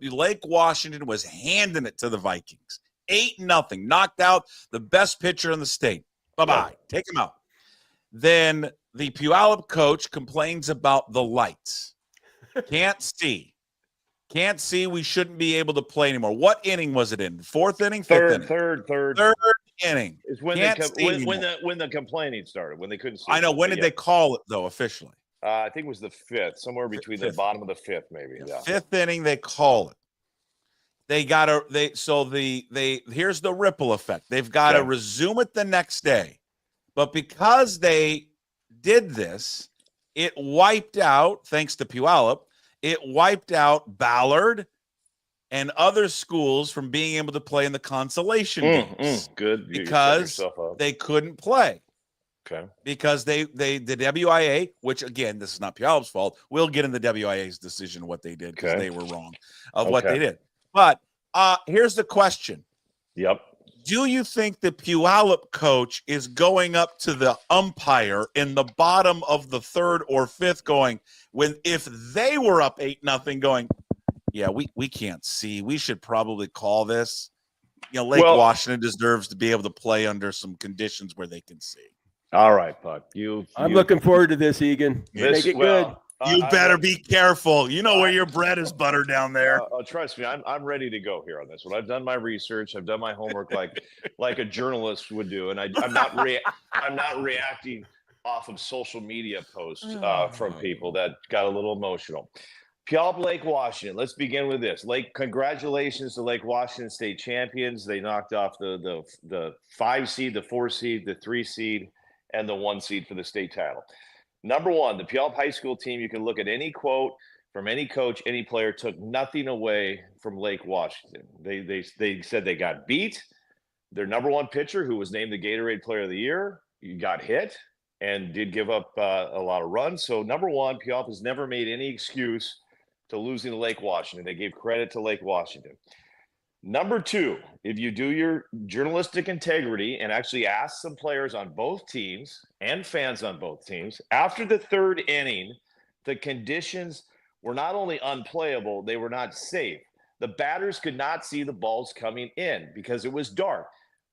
Lake Washington was handing it to the Vikings. 8-0, knocked out the best pitcher in the state. Bye-bye. Take him out. Then the Puyallup coach complains about the lights. Can't see. We shouldn't be able to play anymore. What inning was it in? Fourth inning? Fifth inning? Third inning. Is when the complaining started, when they couldn't see. I know. When did they call it, though, officially? I think it was the fifth, somewhere between the bottom of the fifth, maybe. Yeah. Fifth inning, they call it. Here's the ripple effect. They've got to resume it the next day. But because they did this, it wiped out, thanks to Puyallup, Ballard and other schools from being able to play in the consolation games. Good. Because they couldn't play. Okay. Because the WIAA, which again, this is not Puyallup's fault. We'll get in the WIA's decision what they did because they were wrong of what they did. But here's the question. Yep. Do you think the Puyallup coach is going up to the umpire in the bottom of the third or fifth if they were up 8-0 going, yeah, we can't see. We should probably call this. Lake Washington deserves to be able to play under some conditions where they can see. All right, Puck. I'm looking forward to this, Egan. Make it good. You better be careful. You know where your bread is buttered down there. Trust me, I'm ready to go here on this one. I've done my research. I've done my homework like a journalist would do, and I'm not reacting off of social media posts from people that got a little emotional. Puyallup Lake Washington. Let's begin with this. Congratulations to Lake Washington State champions. They knocked off the 5 seed, the 4 seed, the 3 seed, and the 1 seed for the state title. Number one, the Puyallup High School team, you can look at any quote from any coach, any player, took nothing away from Lake Washington. They said they got beat. Their number one pitcher, who was named the Gatorade Player of the Year, got hit and did give up a lot of runs. So number one, Puyallup has never made any excuse to losing to Lake Washington. They gave credit to Lake Washington. Number two, if you do your journalistic integrity and actually ask some players on both teams and fans on both teams, after the third inning, the conditions were not only unplayable, they were not safe. The batters could not see the balls coming in because it was dark.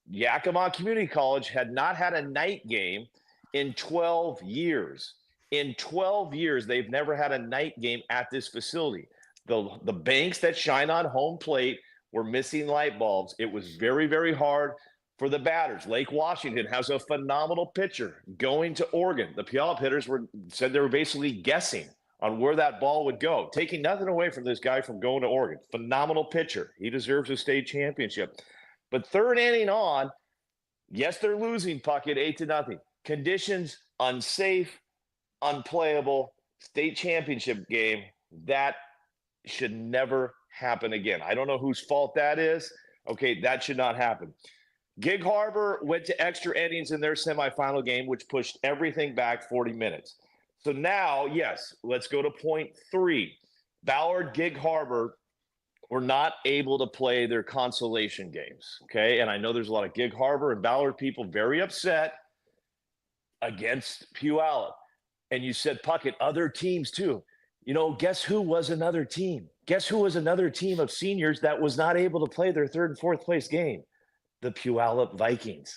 Yakima Community College had not had a night game in 12 years. In 12 years, they've never had a night game at this facility. The banks that shine on home plate were missing light bulbs. It was very, very hard for the batters. Lake Washington has a phenomenal pitcher going to Oregon. The Puyallup hitters said they were basically guessing on where that ball would go, taking nothing away from this guy from going to Oregon. Phenomenal pitcher. He deserves a state championship. But third inning on, yes, they're losing, Puckett, 8-0. Conditions unsafe, unplayable, state championship game. That should never happen again. I don't know whose fault that is. Okay, that should not happen. Gig Harbor went to extra innings in their semifinal game, which pushed everything back 40 minutes. So now, yes, let's go to point 3. Ballard, Gig Harbor were not able to play their consolation games, okay? And I know there's a lot of Gig Harbor and Ballard people very upset against Puyallup. And you said, Puckett, other teams too. Guess who was another team? Guess who was another team of seniors that was not able to play their third and fourth place game? The Puyallup Vikings.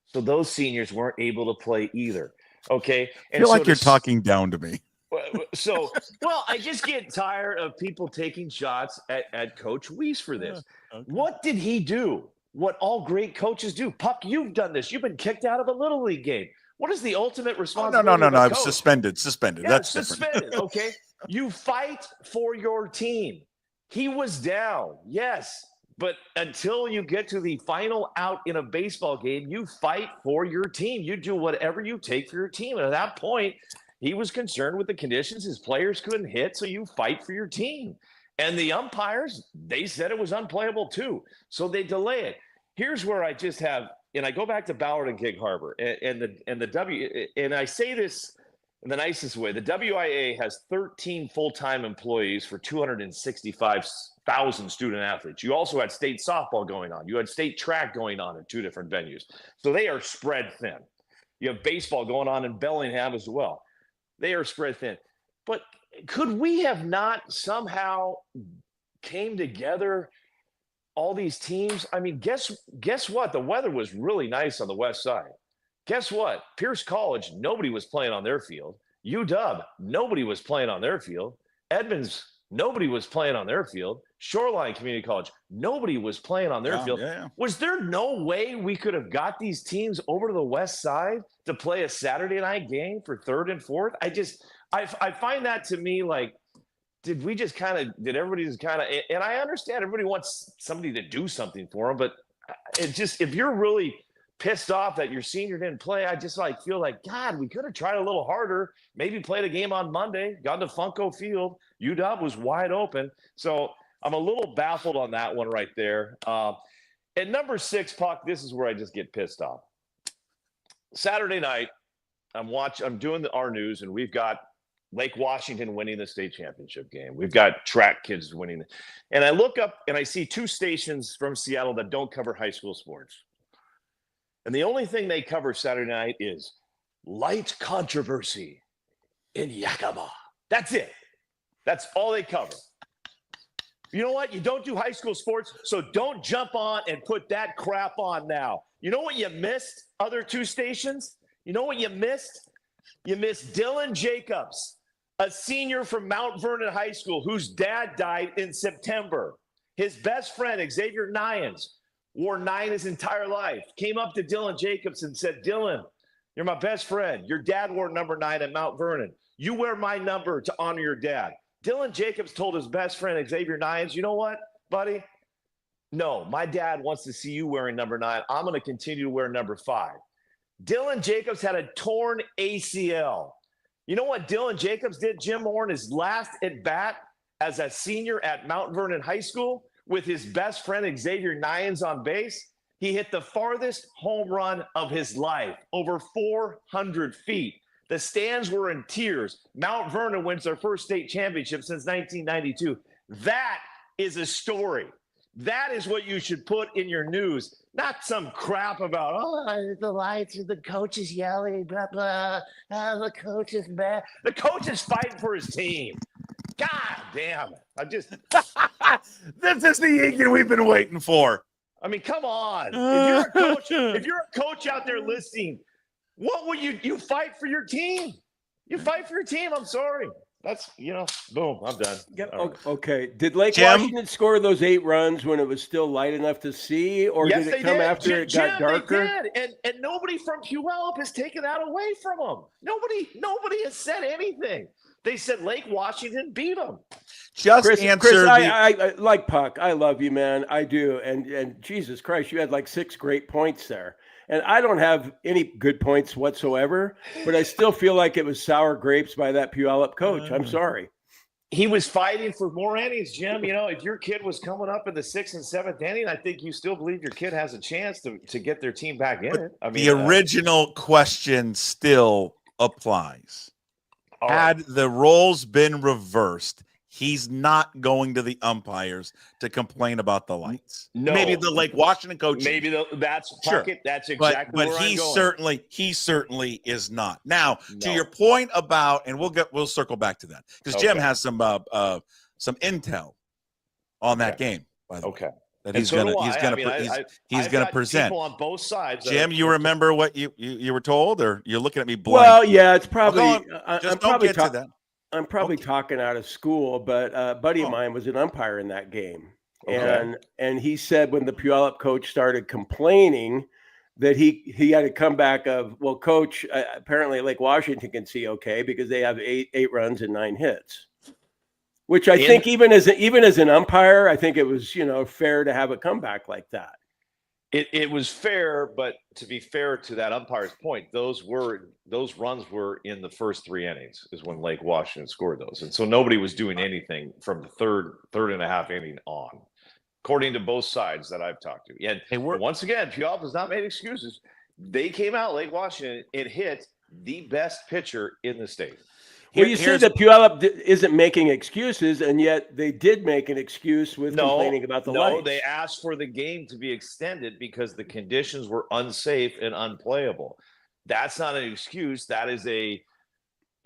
So those seniors weren't able to play either. Okay. I feel like you're talking down to me. So, I just get tired of people taking shots at Coach Weiss for this. Okay. What did he do? What all great coaches do? Puck, you've done this. You've been kicked out of a Little League game. What is the ultimate Oh, responsibility? no. Of a I'm coach? suspended. Yeah, That's suspended. different. Okay. You fight for your team. He was down. Yes. But until you get to the final out in a baseball game, you fight for your team. You do whatever you take for your team. And at that point, he was concerned with the conditions. His players couldn't hit, so you fight for your team. And the umpires, they said it was unplayable too. So they delay it. Here's where I just have, and I go back to Ballard and Gig Harbor, and I say this in the nicest way. The WIAA has 13 full-time employees for 265,000 student athletes. You also had state softball going on. You had state track going on in 2 different venues. So they are spread thin. You have baseball going on in Bellingham as well. They are spread thin. But could we have not somehow came together, all these teams? I mean, guess what? The weather was really nice on the west side. Guess what? Pierce College, nobody was playing on their field. UW, nobody was playing on their field. Edmonds, nobody was playing on their field. Shoreline Community College, nobody was playing on their field. Yeah. Was there no way we could have got these teams over to the west side to play a Saturday night game for 3rd and 4th? I find that to me like, did everybody just kind of, and I understand everybody wants somebody to do something for them, but it just, if you're really pissed off that your senior didn't play, I just feel like, God, we could have tried a little harder, maybe played a game on Monday, gone to Funko Field. UW was wide open. So I'm a little baffled on that one right there. At number 6, Puck, this is where I just get pissed off. Saturday night, I'm doing our news, and we've got Lake Washington winning the state championship game. We've got track kids winning. And I look up and I see 2 stations from Seattle that don't cover high school sports. And the only thing they cover Saturday night is light controversy in Yakima. That's it. That's all they cover. You know what? You don't do high school sports, so don't jump on and put that crap on now. You know what you missed, other 2 stations? You know what you missed? You missed Dylan Jacobs, a senior from Mount Vernon High School whose dad died in September. His best friend, Xavier Nyans, wore 9 his entire life, came up to Dylan Jacobs and said, Dylan, you're my best friend. Your dad wore number 9 at Mount Vernon. You wear my number to honor your dad. Dylan Jacobs told his best friend, Xavier Nyans, you know what, buddy? No, my dad wants to see you wearing number 9. I'm going to continue to wear number 5. Dylan Jacobs had a torn ACL. You know what Dylan Jacobs did, Jim Moore, in his last at bat as a senior at Mount Vernon High School with his best friend Xavier Nyans on base? He hit the farthest home run of his life, over 400 feet. The stands were in tears. Mount Vernon wins their first state championship since 1992. That is a story. That is what you should put in your news, not some crap about, the lights, the coach is yelling, blah, blah. The coach is mad. The coach is fighting for his team. God damn it. This is the Egan we've been waiting for. I mean, come on. If you're a coach out there listening, what would you fight for your team? You fight for your team. I'm sorry. That's, boom, I'm done. Okay. Did Lake Jim? Washington score those 8 runs when it was still light enough to see, or Yes, did it come after it got darker? They did. And nobody from Puyallup has taken that away from them. Nobody has said anything. They said Lake Washington beat them. Chris, I like Puck. I love you, man. I do. And Jesus Christ, you had like 6 great points there. And I don't have any good points whatsoever, but I still feel like it was sour grapes by that Puyallup coach. I'm sorry. He was fighting for more innings, Jim. If your kid was coming up in the 6th and 7th inning, I think you still believe your kid has a chance to get their team back in it. I mean, the original question still applies. Had the roles been reversed, he's not going to the umpires to complain about the lights. No. Maybe the Lake Washington coach. Maybe that's sure. Puckett. That's exactly where I'm going. He certainly is not. Now, to your point about, and we'll circle back to that because Jim has some intel on that game. By the way, that he's going to present. People on both sides. Jim, you remember what you were told, or you're looking at me blank? Well, yeah, it's probably. I'm probably Okay. talking out of school, but a buddy of mine was an umpire in that game. And he said when the Puyallup coach started complaining that he had a comeback of, well, coach, apparently Lake Washington can see okay because they have eight runs and 9 hits, which I think even as an umpire, I think it was, fair to have a comeback like that. It was fair, but to be fair to that umpire's point, those runs were in the first 3 innings is when Lake Washington scored those. And so nobody was doing anything from the third and a half inning on, according to both sides that I've talked to. And once again, Puyallup has not made excuses. They came out, Lake Washington, it hit the best pitcher in the state. Well, you say that Puyallup isn't making excuses, and yet they did make an excuse with complaining about the lights. No, they asked for the game to be extended because the conditions were unsafe and unplayable. That's not an excuse. That is a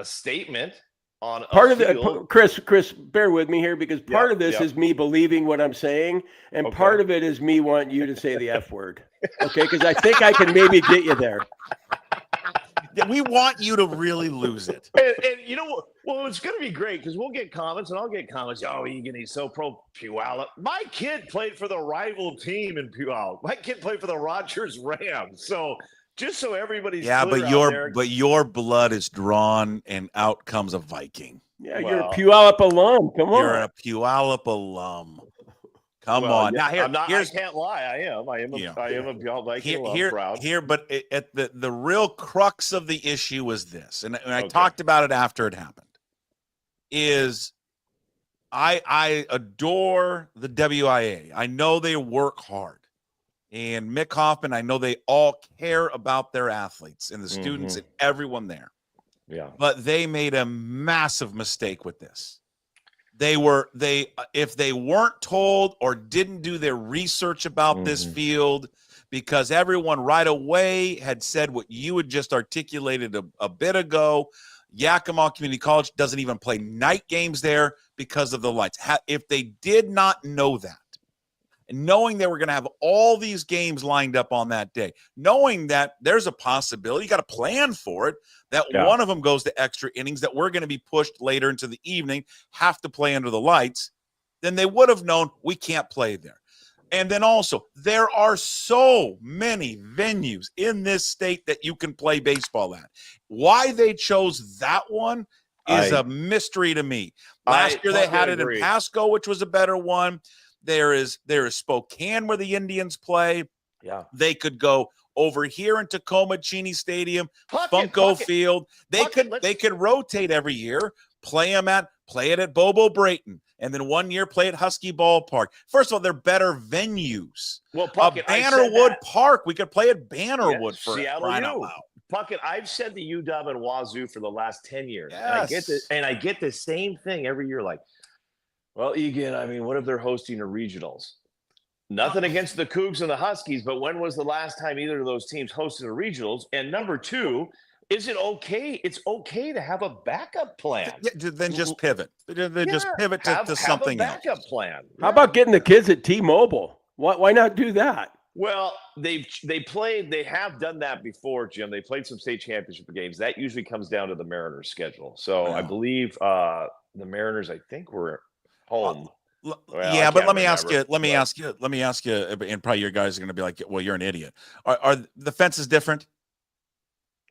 statement on part of the Chris, bear with me here because part of this is me believing what I'm saying, and part of it is me wanting you to say the F word. Okay, because I think I can maybe get you there. We want you to really lose it. And it's going to be great because we'll get comments and I'll get comments. Oh, Egan, he's so pro Puyallup. My kid played for the rival team in Puyallup. My kid played for the Rogers Rams. So just so everybody's but your blood is drawn and out comes a Viking. Yeah, you're a Puyallup alum. Come on. You're a Puyallup alum. Come on. Yeah, now I can't lie. I am a Puyallup Viking. Proud. But the real crux of the issue is this, and I talked about it after it happened. Is I adore the WIAA. I know they work hard, and Mick Hoffman. I know they all care about their athletes and the students and everyone there. Yeah, but they made a massive mistake with this. If they weren't told or didn't do their research about this field, because everyone right away had said what you had just articulated a bit ago, Yakima Community College doesn't even play night games there because of the lights. If they did not know that, and knowing they were going to have all these games lined up on that day, knowing that there's a possibility, you got to plan for it, that one of them goes to extra innings, that we're going to be pushed later into the evening, have to play under the lights, then they would have known we can't play there. And then also, there are so many venues in this state that you can play baseball at. Why they chose that one is a mystery to me. Last year they had it in Pasco, which was a better one. There is Spokane where the Indians play. Yeah. They could go over here in Tacoma, Cheney Stadium, Puckett. Field. They could rotate every year, play it at Bobo Brayton, and then one year play at Husky Ballpark. First of all, they're better venues. Well, Puckett, Bannerwood Park, we could play at Bannerwood for Seattle crying out loud. Puckett, I've said the UW and Wazoo for the last 10 years. Yes. And I get the same thing every year, like, well, Egan, I mean, what if they're hosting a regionals? Nothing against the Cougs and the Huskies, but when was the last time either of those teams hosted a regionals? And number two, is it okay? It's okay to have a backup plan. Then just pivot. Just pivot to something else. Have a backup plan. How about getting the kids at T-Mobile? Why not do that? Well, they have done that before, Jim. They played some state championship games. That usually comes down to the Mariners' schedule. So I believe the Mariners, I think, were home. Well, but let me ask you, and probably your guys are going to be like, well, you're an idiot. Are the fences different?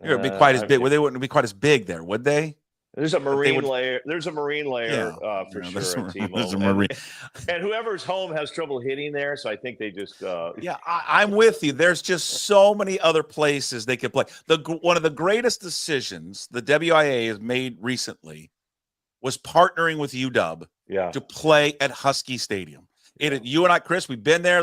It would be quite as big. Well, they wouldn't be quite as big there, would they? There's a marine layer. There's a marine layer for sure. And whoever's home has trouble hitting there, so I think they just. I'm with you. There's just so many other places they could play. One of the greatest decisions the WIAA has made recently was partnering with UW to play at Husky Stadium. You and I, Chris, we've been there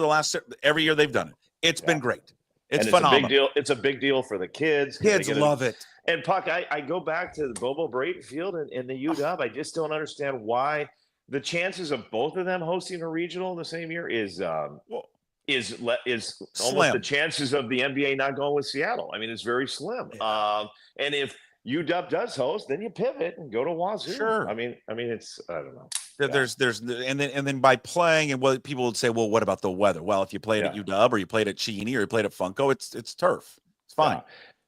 every year they've done it. It's been great. It's phenomenal. A big deal. It's a big deal for the kids. Kids love it. And Puck, I go back to the Bobo Brayton Field and the UW. I just don't understand why the chances of both of them hosting a regional in the same year is almost the chances of the NBA not going with Seattle. I mean, it's very slim. And if UW does host, then you pivot and go to Wazoo. Sure. I mean, it's I don't know. There's and then by playing, and what people would say, well, what about the weather? Well, if you played at UW or you played at Cheney or you played at Funko, it's turf. It's fine.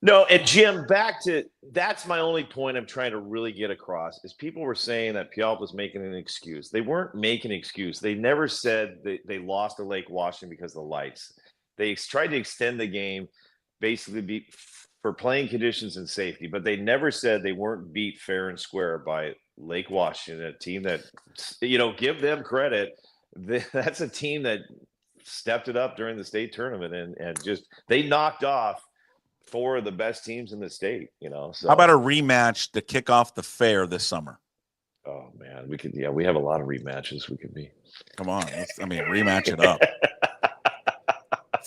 No, and Jim, that's my only point I'm trying to really get across is people were saying that Puyallup was making an excuse. They weren't making an excuse. They never said they lost to Lake Washington because of the lights. They tried to extend the game. basically beat for playing conditions and safety, but they never said they weren't beat fair and square by Lake Washington, a team that, give them credit. That's a team that stepped it up during the state tournament and just they knocked off 4 of the best teams in the state. So how about a rematch to kick off the fair this summer? Oh man, we could. Yeah, we have a lot of rematches. We could be. Come on, rematch it up.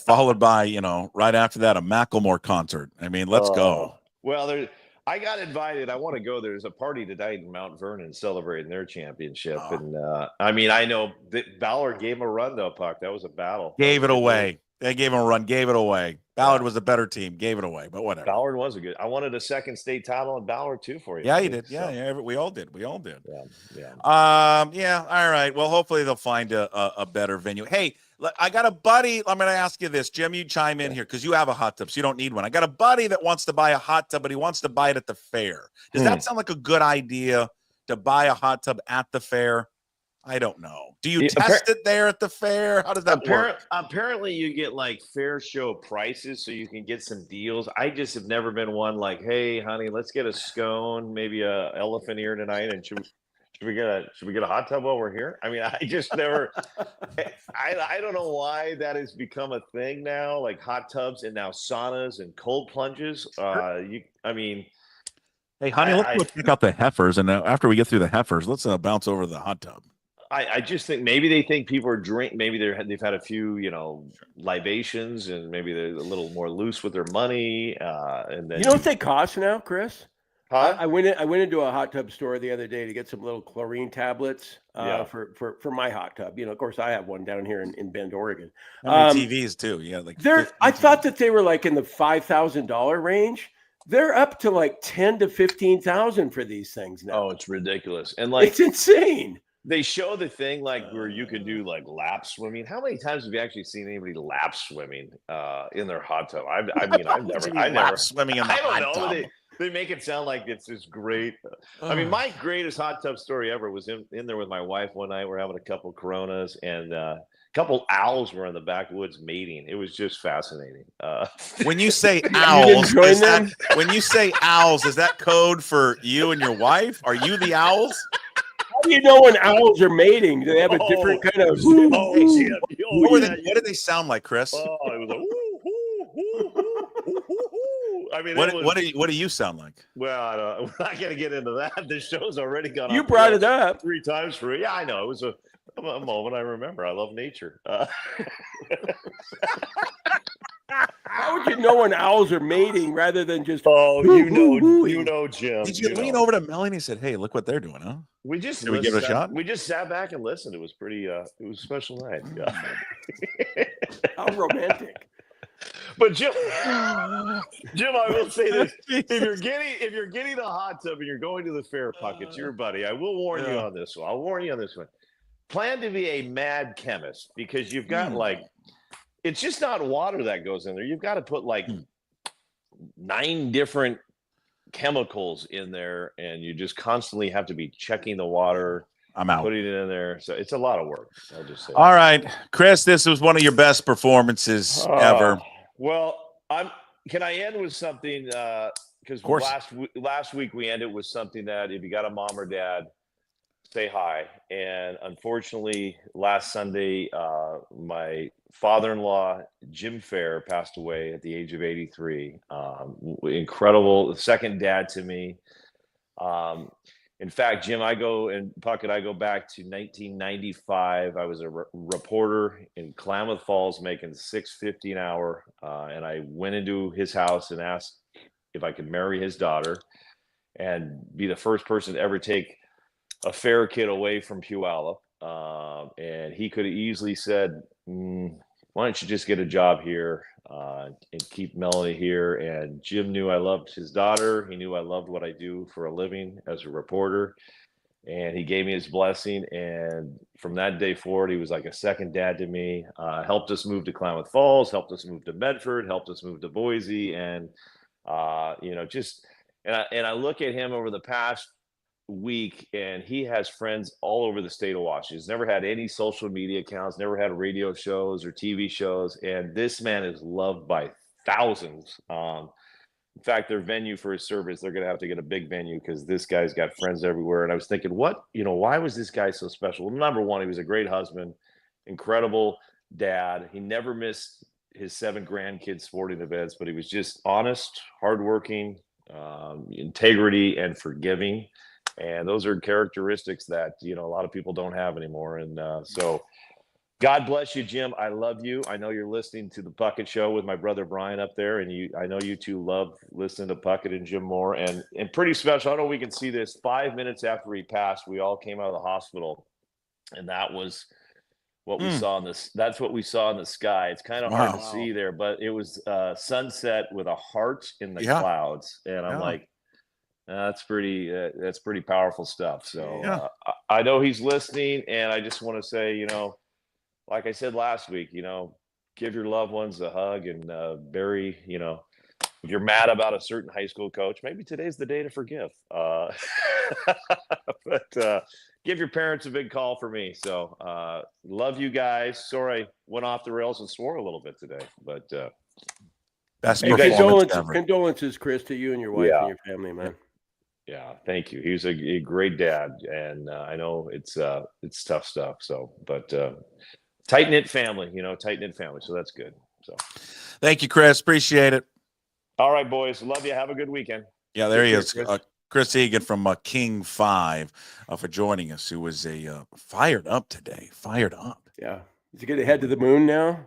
Followed by, right after that, a Macklemore concert. Let's go. Well, I got invited. I want to go. There's a party tonight in Mount Vernon celebrating their championship. Oh. And I know that Ballard gave him a run, though, Puck. That was a battle. Gave it away. They gave him a run, gave it away. Ballard was a better team, gave it away, but whatever. Ballard was a good. I wanted a second state title in Ballard, too, for you. Yeah, you did. Yeah, we all did. Yeah. Yeah, all right. Well, hopefully they'll find a better venue. Hey, I got a buddy. I'm going to ask you this. Jim, you chime in here because you have a hot tub, so you don't need one. I got a buddy that wants to buy a hot tub, but he wants to buy it at the fair. Does that sound like a good idea to buy a hot tub at the fair? I don't know. Do you test it there at the fair? How does that work? Apparently, you get like fair show prices, so you can get some deals. I just have never been one like, hey, honey, let's get a scone, maybe a elephant ear tonight, and should we get a hot tub while we're here? I just never. I don't know why that has become a thing now, like hot tubs and now saunas and cold plunges. Hey, honey, let's go check out the heifers, and after we get through the heifers, let's bounce over to the hot tub. I just think maybe they think people are drink. Maybe they've had a few, libations, and maybe they're a little more loose with their money. And then what they cost now, Chris? Huh? I went into a hot tub store the other day to get some little chlorine tablets for my hot tub. Of course, I have one down here in Bend, Oregon. TVs too. Yeah, I thought that they were like in the $5,000 range. They're up to like $10,000 to $15,000 for these things now. Oh, it's ridiculous, and it's insane. They show the thing like where you could do like lap swimming. How many times have you actually seen anybody lap swimming in their hot tub? I've never swimming in the hot tub. They make it sound like it's just great. My greatest hot tub story ever was in there with my wife one night. We're having a couple Coronas, and a couple owls were in the backwoods mating. It was just fascinating. When you say owls, is that code for you and your wife? Are you the owls? How do you know when owls are mating? Do they have a different kind of? What did they sound like, Chris? Oh, it was what do you sound like? Well, we're not going to get into that. The show's already gone. You brought it up 3 times for it. Yeah, I know. It was a moment I remember. I love nature. How would you know when owls are mating rather than just? Oh, Jim. Did you lean over to Melanie and said, "Hey, look what they're doing, huh?" We just give it a shot. We just sat back and listened. It was pretty. It was a special night. Yeah. How romantic. But Jim, I will say this: if you're getting a hot tub and you're going to the fair, Puckett, your buddy, I will warn you on this one. I'll warn you on this one. Plan to be a mad chemist, because you've got it's just not water that goes in there. You've got to put like 9 different chemicals in there, and you just constantly have to be checking the water. I'm out. Putting it in there. So it's a lot of work. I'll just say. All right, Chris, this was one of your best performances ever. Well, can I end with something? Because last week we ended with something that if you got a mom or dad, say hi. And unfortunately, last Sunday, my father-in-law, Jim Fair, passed away at the age of 83. Incredible, second dad to me. In fact, Jim, Puckett, I go back to 1995. I was a reporter in Klamath Falls making $6.50 an hour. And I went into his house and asked if I could marry his daughter and be the first person to ever take a fair kid away from Puyallup. And he could have easily said, why don't you just get a job here and keep Melanie here? And Jim knew I loved his daughter. He knew I loved what I do for a living as a reporter. And he gave me his blessing. And from that day forward, he was like a second dad to me. Helped us move to Klamath Falls, helped us move to Medford, helped us move to Boise. And, I look at him over the past week, and he has friends all over the state of Washington. He's never had any social media accounts, never had radio shows or TV shows, and this man is loved by thousands. In fact, their venue for his service, they're going to have to get a big venue because this guy's got friends everywhere. And I was thinking, why was this guy so special? Well, number one, he was a great husband, incredible dad. He never missed his 7 grandkids sporting events, but he was just honest, hardworking, integrity, and forgiving. And those are characteristics that, a lot of people don't have anymore. And so God bless you, Jim. I love you. I know you're listening to the Puckett Show with my brother Brian up there, and I know you two love listening to Puckett and Jim Moore. And pretty special. I don't know if we can see this. 5 minutes after he passed, we all came out of the hospital, and that was what we saw in this. That's what we saw in the sky. It's kind of hard to see there, but it was sunset with a heart in the clouds, and I'm like, that's pretty powerful stuff. So I know he's listening, and I just want to say, like I said last week, give your loved ones a hug and bury, if you're mad about a certain high school coach, maybe today's the day to forgive. But give your parents a big call for me. So love you guys. Sorry, I went off the rails and swore a little bit today, but best condolences, Chris, to you and your wife and your family, man. Yeah, thank you. He was a great dad, and I know it's tough stuff. So, but tight-knit family, so that's good. So thank you, Chris. Appreciate it. All right, boys. Love you. Have a good weekend. Yeah, there he is. Chris Egan from King 5 for joining us, who was fired up today. Fired up. Yeah. Is he going to head to the moon now?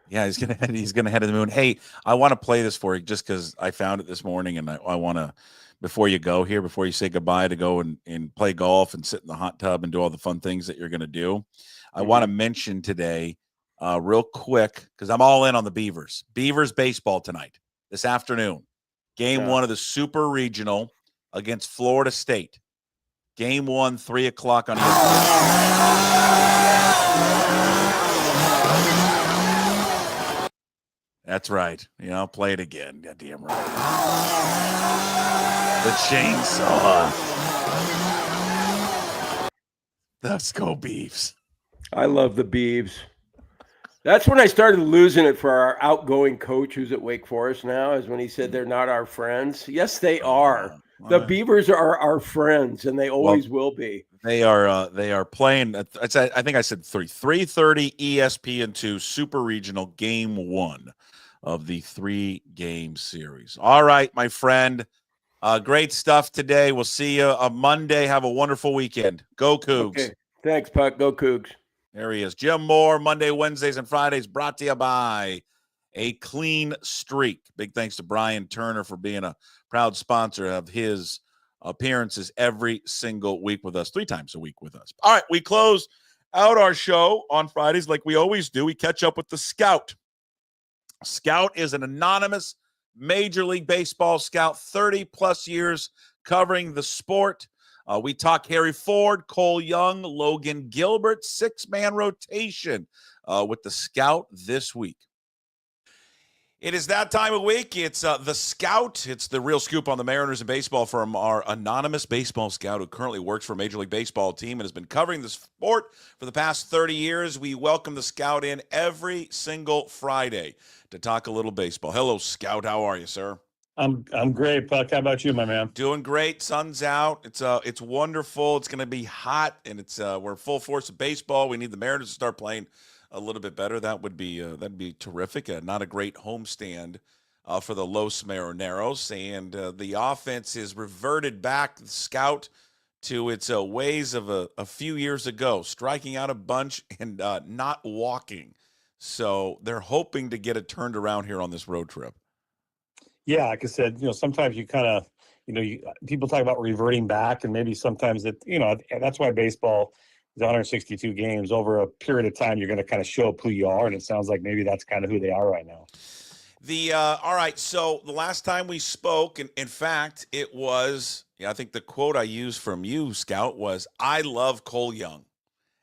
Yeah, he's gonna head to the moon. Hey, I want to play this for you just because I found it this morning, and I want to, before you go here, before you say goodbye, to go and play golf and sit in the hot tub and do all the fun things that you're going to do. I want to mention today real quick, because I'm all in on the Beavers. Beavers baseball tonight, this afternoon. Game 1 of the Super Regional against Florida State. Game 1, 3 o'clock on ESPN. That's right. Play it again. Goddamn right. The chainsaw. Let's go, Beavs. I love the Beavs. That's when I started losing it for our outgoing coach who's at Wake Forest now, is when he said they're not our friends. Yes, they are. The Beavers are our friends, and they always will be. They are playing. I think I said 3:30 ESPN2 Super Regional Game 1 of the 3-game series. All right, my friend. Great stuff today. We'll see you on Monday. Have a wonderful weekend. Go Cougs. Okay. Thanks, Puck. Go Cougs. There he is. Jim Moore, Monday, Wednesdays, and Fridays, brought to you by A Clean Streak. Big thanks to Brian Turner for being a proud sponsor of his appearances every single week with us, 3 times a week with us. All right, we close out our show on Fridays like we always do. We catch up with the Scout. Scout is an anonymous Major League Baseball scout, 30-plus years covering the sport. We talk Harry Ford, Cole Young, Logan Gilbert, 6-man rotation with the Scout this week. It is that time of week. It's the Scout. It's the real scoop on the Mariners and baseball from our anonymous baseball scout who currently works for a Major League Baseball team and has been covering the sport for the past 30 years. We welcome the Scout in every single Friday to talk a little baseball. Hello, Scout. How are you, sir? I'm great, Puck. How about you, my man? Doing great. Sun's out. It's wonderful. It's going to be hot, and we're full force of baseball. We need the Mariners to start playing a little bit better. That'd be terrific. Not a great homestand for the Los Marineros, and the offense is reverted back, the Scout, to its ways of a few years ago, striking out a bunch and not walking. So they're hoping to get it turned around here on this road trip. Yeah, like I said, sometimes you kind of, people talk about reverting back, and maybe sometimes that's why baseball is 162 games. Over a period of time, you're going to kind of show up who you are, and it sounds like maybe that's kind of who they are right now. All right, so the last time we spoke, and in fact, it was, I think the quote I used from you, Scout, was, "I love Cole Young."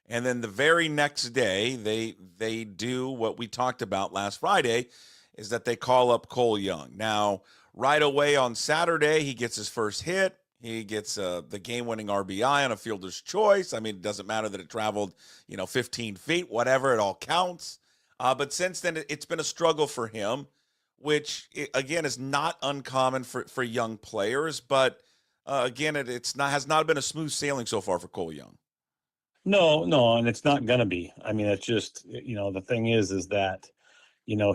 And then the very next day, they do what we talked about last Friday, is that they call up Cole Young. Now, right away on Saturday, he gets his first hit. He gets the game-winning RBI on a fielder's choice. I mean, it doesn't matter that it traveled, 15 feet, whatever, it all counts. But since then, it's been a struggle for him. which again is not uncommon for young players, but again, it's not has not been a smooth sailing so far for Cole Young. No, no, and it's not gonna be. I mean, it's just, the thing is that,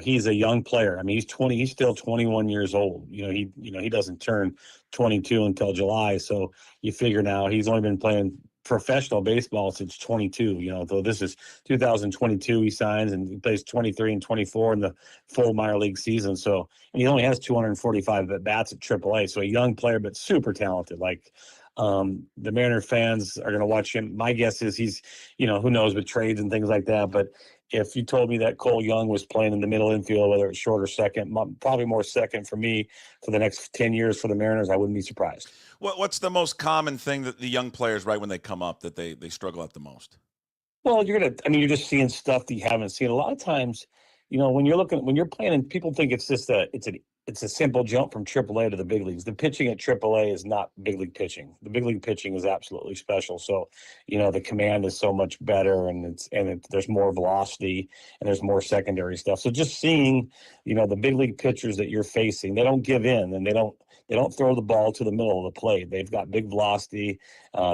he's a young player. I mean, he's still 21 years old. He doesn't turn 22 until July. So you figure now he's only been playing professional baseball since 22, so this is 2022 he signs, and he plays 23 and 24 in the full minor league season. So, and he only has 245 at bats at AAA. So a young player, but super talented. Like, the Mariner fans are going to watch him. My guess is he's, who knows with trades and things like that. But if you told me that Cole Young was playing in the middle infield, whether it's short or second, probably more second for me for the next 10 years for the Mariners, I wouldn't be surprised. What's the most common thing that the young players, right when they come up, that they struggle at the most? Well, you're just seeing stuff that you haven't seen. A lot of times, when you're playing, and people think it's a simple jump from AAA to the big leagues. The pitching at AAA is not big league pitching. The big league pitching is absolutely special. So, the command is so much better, and there's more velocity, and there's more secondary stuff. So just seeing, the big league pitchers that you're facing, they don't give in, and they don't throw the ball to the middle of the plate. They've got big velocity.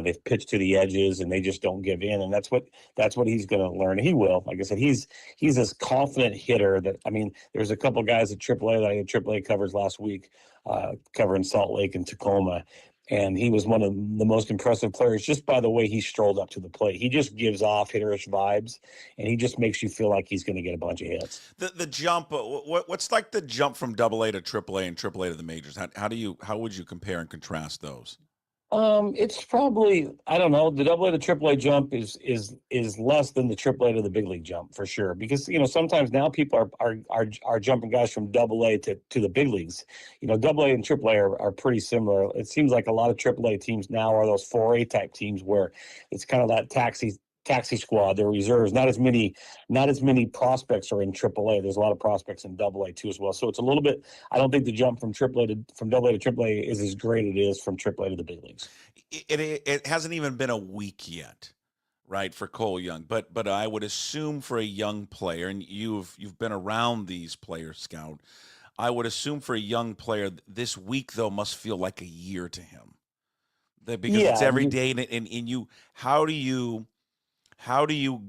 They've pitched to the edges, and they just don't give in. And that's what he's going to learn. He will. Like I said, he's this confident hitter that, I mean, there's a couple guys at AAA that I had AAA covers last week, covering Salt Lake and Tacoma. And he was one of the most impressive players just by the way he strolled up to the plate. He just gives off hitterish vibes, and he just makes you feel like he's going to get a bunch of hits. The jump, what's like the jump from AA to AAA and AAA to the majors? How would you compare and contrast those? It's probably, I don't know, the AA to AAA jump is less than the AAA to the big league jump for sure. Because, sometimes now people are jumping guys from AA to the big leagues. AA and AAA are pretty similar. It seems like a lot of AAA teams now are those 4A type teams where it's kind of that taxi squad, their reserves. Not as many prospects are in AAA. There's a lot of prospects in AA too as well. So it's a little bit. I don't think the jump from AA to AAA is as great as it is from AAA to the big leagues. It hasn't even been a week yet, right, for Cole Young. But I would assume for a young player, and you've been around these players, Scout. I would assume for a young player, this week though must feel like a year to him. Because it's every day, and you, how do you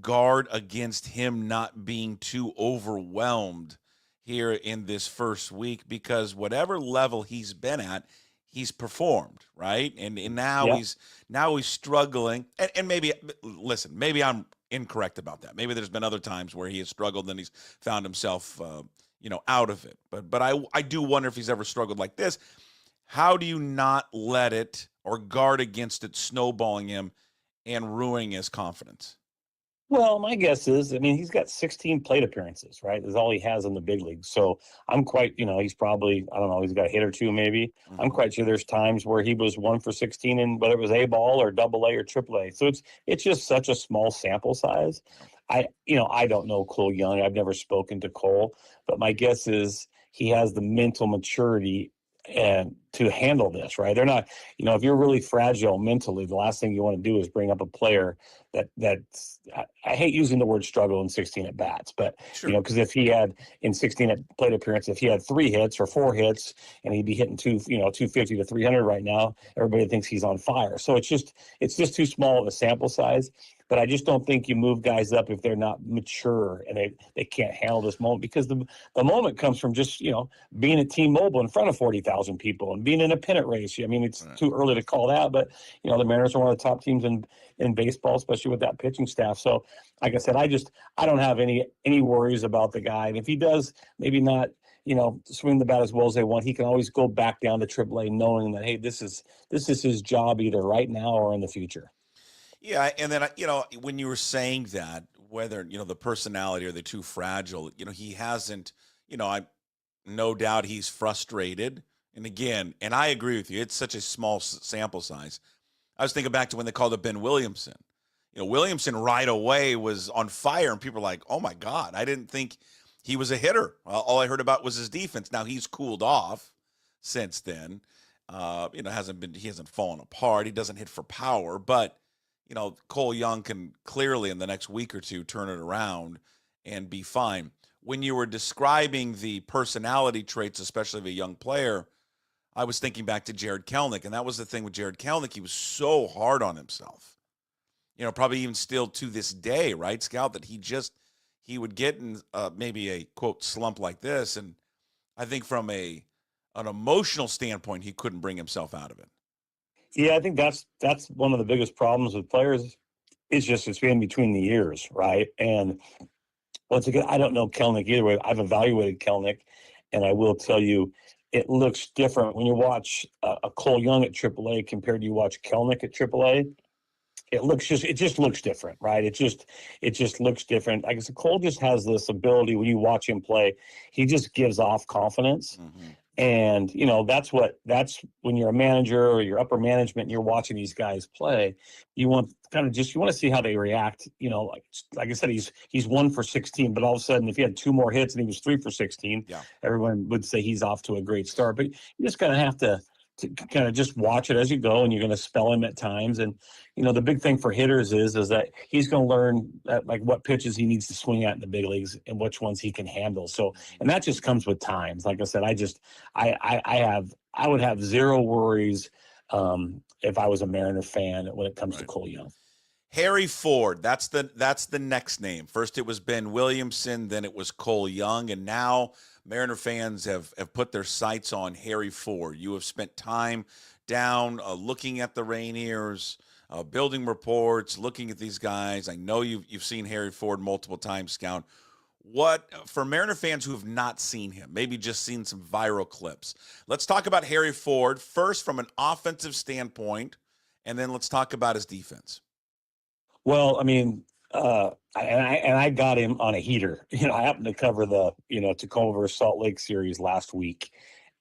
guard against him not being too overwhelmed here in this first week? Because whatever level he's been at, he's performed, right? And now he's struggling. And maybe I'm incorrect about that. Maybe there's been other times where he has struggled and he's found himself out of it. But I do wonder if he's ever struggled like this. How do you not let it or guard against it snowballing him and ruining his confidence? Well, my guess is, he's got 16 plate appearances, right? That's all he has in the big leagues. So I'm quite, he's probably, I don't know, he's got a hit or two maybe. Mm-hmm. I'm quite sure there's times where he was 1 for 16 in whether it was A ball or AA or AAA. So it's just such a small sample size. I don't know Cole Young. I've never spoken to Cole, but my guess is he has the mental maturity and to handle this, right? They're not, if you're really fragile mentally, the last thing you want to do is bring up a player that's I hate using the word struggle in 16 at bats, but sure. Because if he had in 16 at plate appearance, if he had 3 hits or 4 hits and he'd be hitting 250 to 300 right now, everybody thinks he's on fire. So it's just too small of a sample size. But I just don't think you move guys up if they're not mature and they can't handle this moment, because the moment comes from just, being at T-Mobile in front of 40,000 people and being in a pennant race. It's too early to call that, but, the Mariners are one of the top teams in baseball, especially with that pitching staff. So, like I said, I don't have any worries about the guy. And if he does maybe not, swing the bat as well as they want, he can always go back down to AAA knowing that, hey, this is his job either right now or in the future. Yeah, and then when you were saying that, whether the personality or they're too fragile, he hasn't. I no doubt he's frustrated. And again, and I agree with you, it's such a small sample size. I was thinking back to when they called up Ben Williamson. Williamson right away was on fire, and people were like, "Oh my God, I didn't think he was a hitter." All I heard about was his defense. Now he's cooled off since then. He hasn't fallen apart. He doesn't hit for power, but. Cole Young can clearly in the next week or two turn it around and be fine. when you were describing the personality traits, especially of a young player, I was thinking back to Jared Kelenic, and that was the thing with Jared Kelenic. He was so hard on himself, probably even still to this day, right, Scout, that he would get in maybe a, quote, slump like this, and I think from an emotional standpoint, he couldn't bring himself out of it. Yeah, I think that's one of the biggest problems with players. It's just it's in between the years, right? And once again, I don't know Kelenic either way. I've evaluated Kelenic, and I will tell you, it looks different when you watch a Cole Young at AAA compared to you watch Kelenic at AAA. It just looks different, right? It just looks different. Like I said, Cole just has this ability when you watch him play, he just gives off confidence. Mm-hmm. And, that's when you're a manager or you're upper management and you're watching these guys play, you want to see how they react. Like I said, he's 1 for 16, but all of a sudden, if he had 2 more hits and he was 3 for 16, everyone would say he's off to a great start. But you just kind of have to kind of just watch it as you go, and you're going to spell him at times. And, the big thing for hitters is that he's going to learn what pitches he needs to swing at in the big leagues and which ones he can handle. So, and that just comes with times. Like I said, I would have zero worries if I was a Mariner fan when it comes to Cole Young. Harry Ford, that's the next name. First it was Ben Williamson, then it was Cole Young, and now Mariner fans have put their sights on Harry Ford. You have spent time down looking at the Rainiers, building reports, looking at these guys. I know you've seen Harry Ford multiple times, Scout. What, for Mariner fans who have not seen him, maybe just seen some viral clips, let's talk about Harry Ford first from an offensive standpoint, and then let's talk about his defense. Well, I mean, I got him on a heater. I happened to cover the Tacoma versus Salt Lake series last week,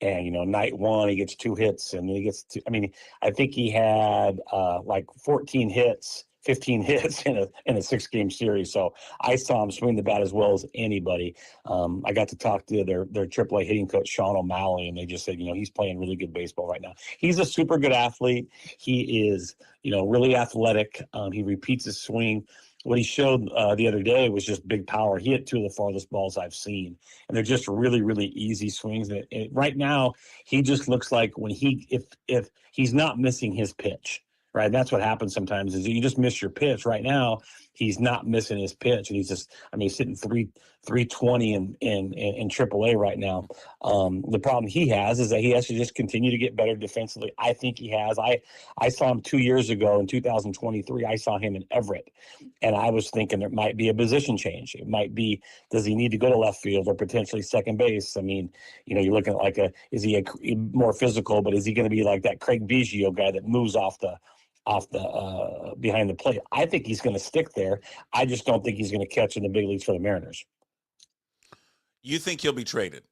and night 1 he gets 2 hits, and he gets I think he had 14 hits, 15 hits in a 6-game series. So I saw him swing the bat as well as anybody. I got to talk to their AAA hitting coach, Sean O'Malley, and they just said, he's playing really good baseball right now. He's a super good athlete. He is, really athletic. He repeats his swing. What he showed the other day was just big power. He hit 2 of the farthest balls I've seen, and they're just really, really easy swings. And right now, he just looks like when if he's not missing his pitch. Right, that's what happens sometimes is you just miss your pitch. Right now, he's not missing his pitch, and he's just he's hitting 320 in AAA right now. The problem he has is that he has to just continue to get better defensively. I think he has. I saw him 2 years ago in 2023. I saw him in Everett, and I was thinking there might be a position change. It might be, does he need to go to left field or potentially second base? You're looking at is he more physical, but is he going to be like that Craig Biggio guy that moves off the behind the plate? I think he's going to stick there. I just don't think he's going to catch in the big leagues for the Mariners. You think he'll be traded?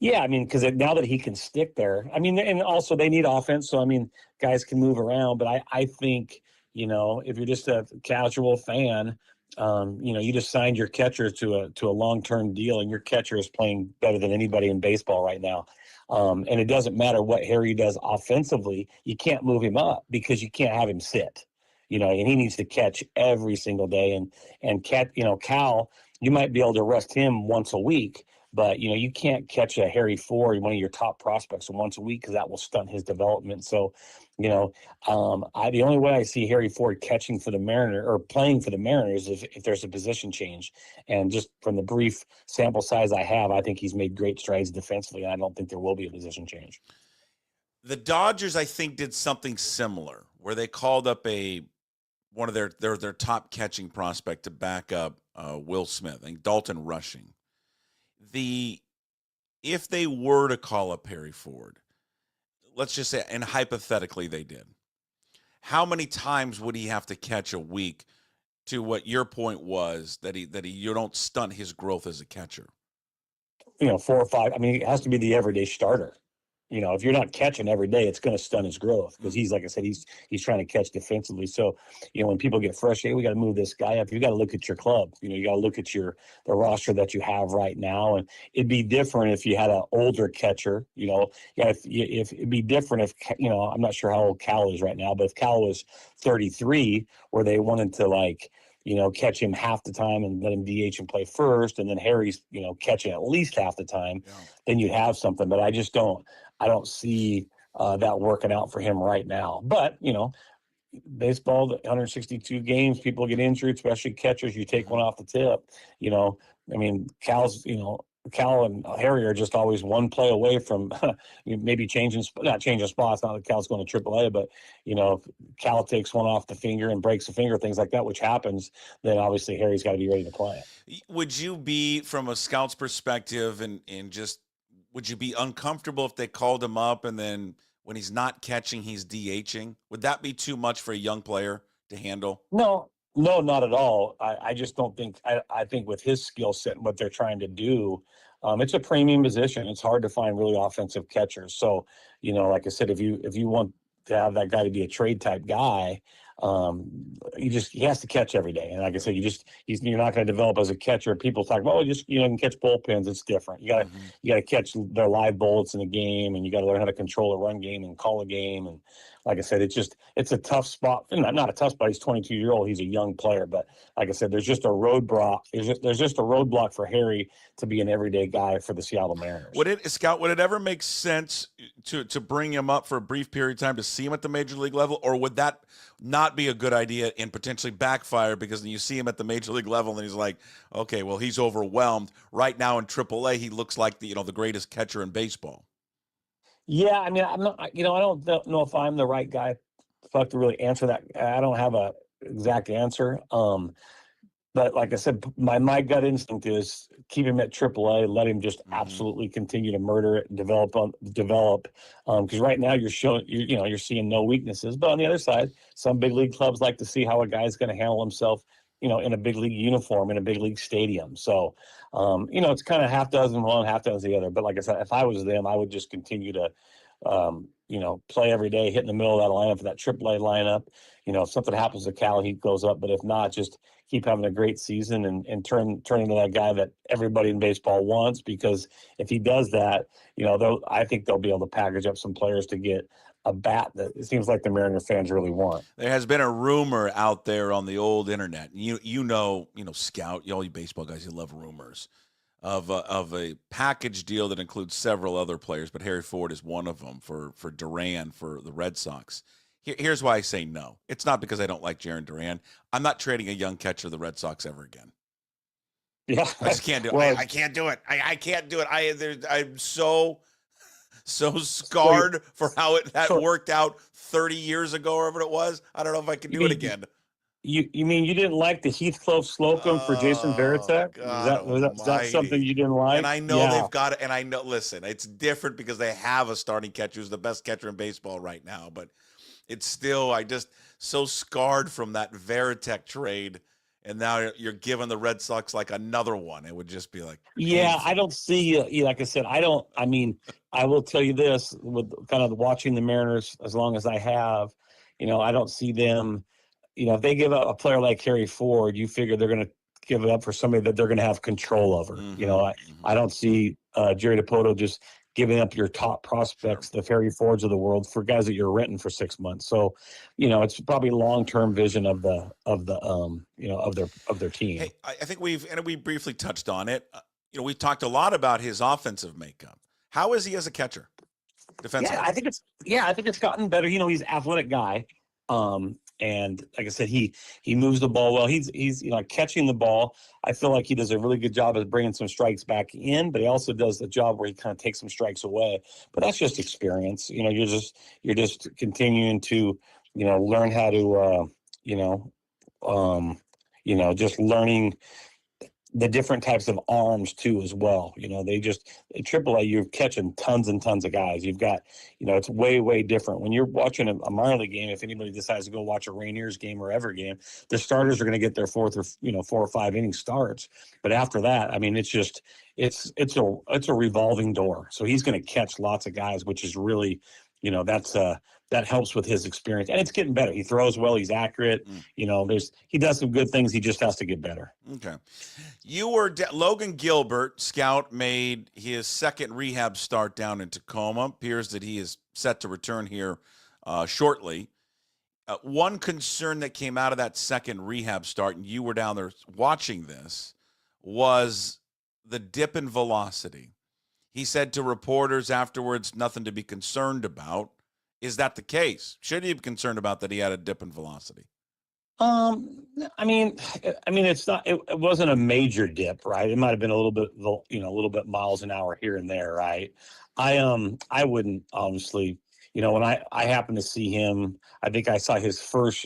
Yeah, because now that he can stick there, and also they need offense, so guys can move around. But I think if you're just a casual fan, you just signed your catcher to a long-term deal, and your catcher is playing better than anybody in baseball right now. And it doesn't matter what Harry does offensively. You can't move him up because you can't have him sit, and he needs to catch every single day. And Cal, you might be able to rest him once a week, but, you can't catch a Harry Ford, one of your top prospects, once a week because that will stunt his development. So, the only way I see Harry Ford catching for the Mariners or playing for the Mariners is if there's a position change. And just from the brief sample size I have, I think he's made great strides defensively, and I don't think there will be a position change. The Dodgers, I think, did something similar where they called up one of their top catching prospect to back up Will Smith, I think Dalton Rushing. If they were to call up Harry Ford, let's just say, and hypothetically they did, how many times would he have to catch a week to what your point was that you don't stunt his growth as a catcher? 4 or 5. It has to be the everyday starter. If you're not catching every day, it's going to stunt his growth because he's, like I said, he's trying to catch defensively. So, when people get frustrated, we got to move this guy up. You got to look at your club. You got to look at the roster that you have right now. And it'd be different if you had an older catcher. If it'd be different if I'm not sure how old Cal is right now, but if Cal was 33, where they wanted to catch him half the time and let him DH and play first, and then Harry's, catching at least half the time, then you'd have something. But I don't see that working out for him right now. But, baseball, the 162 games, people get injured, especially catchers. You take one off the tip, Cal and Harry are just always one play away from maybe not changing spots. Not that Cal's going to AAA, but if Cal takes one off the finger and breaks a finger, things like that, which happens, then obviously Harry's got to be ready to play. Would you be, from a scout's perspective, and just would you be uncomfortable if they called him up and then when he's not catching, he's DHing? Would that be too much for a young player to handle? No, not at all. I just don't think. I think with his skill set and what they're trying to do, it's a premium position. It's hard to find really offensive catchers. So, like I said, if you want to have that guy to be a trade type guy, he has to catch every day. And like I said, you're not going to develop as a catcher. People talk about, you can catch bullpens. It's different. You got to catch their live bullets in a game, and you got to learn how to control a run game and call a game. And like I said, it's a tough spot. Not a tough spot. He's 22-year-old. He's a young player, but like I said, there's just a roadblock. There's just a roadblock for Harry to be an everyday guy for the Seattle Mariners. Would it ever make sense to bring him up for a brief period of time to see him at the major league level, or would that not be a good idea and potentially backfire, because then you see him at the major league level and he's like, okay, well, he's overwhelmed right now in AAA. He looks like the greatest catcher in baseball. Yeah, I'm not. I don't know if I'm the right guy to really answer that. I don't have a exact answer. But like I said, my gut instinct is keep him at AAA, let him just absolutely continue to murder it and develop. Because right now you're seeing no weaknesses. But on the other side, some big league clubs like to see how a guy's going to handle himself, in a big league uniform in a big league stadium. So, it's kind of half dozen one, half dozen the other. But like I said, if I was them, I would just continue to, play every day, hit in the middle of that lineup, for that AAA lineup. If something happens to Cal, he goes up. But if not, just keep having a great season and turn into that guy that everybody in baseball wants. Because if he does that, I think they'll be able to package up some players to get a bat that it seems like the Mariner fans really want. There has been a rumor out there on the old internet. Scout, all you baseball guys, you love rumors of a package deal that includes several other players, but Harry Ford is one of them for Duran for the Red Sox. Here's why I say no. It's not because I don't like Jarren Duran. I'm not trading a young catcher to the Red Sox ever again. Yeah, I just can't do it. I can't do it. I can't do it. I'm so scarred for how that worked out 30 years ago, or whatever it was. I don't know if I can do it again. You mean you didn't like the Heathcliff Slocum for Jason Varitek? Is that something you didn't like? And I know they've got it. And I know, listen, it's different because they have a starting catcher who's the best catcher in baseball right now. But it's still, I just so scarred from that Varitek trade. And now you're giving the Red Sox like another one. It would just be like, yeah, I don't see, like I said, I will tell you this, with kind of watching the Mariners as long as I have, I don't see them, if they give up a player like Harry Ford, you figure they're going to give it up for somebody that they're going to have control over. I don't see Jerry Dipoto just giving up your top prospects, the Harry Fords of the world, for guys that you're renting for 6 months. So, it's probably long-term vision of their team. Hey, I think we briefly touched on it. We've talked a lot about his offensive makeup. How is he as a catcher? Defensively? Yeah, I think it's gotten better. He's an athletic guy. And like I said, he moves the ball well. He's catching the ball. I feel like he does a really good job of bringing some strikes back in, but he also does the job where he kind of takes some strikes away. But that's just experience. You're just continuing to, learn how to, just learning the different types of arms too as well. They just at AAA, you're catching tons and tons of guys. You've got, it's way, way different. When you're watching a minor league game, if anybody decides to go watch a Rainiers game or ever game, the starters are going to get their 4 or 5 inning starts. But after that, it's a revolving door. So he's going to catch lots of guys, which is really, that helps with his experience, and it's getting better. He throws well. He's accurate. He does some good things. He just has to get better. Okay. Logan Gilbert, scout, made his second rehab start down in Tacoma. Appears that he is set to return here shortly. one concern that came out of that second rehab start, and you were down there watching this, was the dip in velocity. He said to reporters afterwards, nothing to be concerned about. Is that the case? Should he be concerned about that he had a dip in velocity? I mean, it's not. It wasn't a major dip, right? It might have been a little bit, a little bit miles an hour here and there, right? I wouldn't honestly, when I happened to see him, I think I saw his first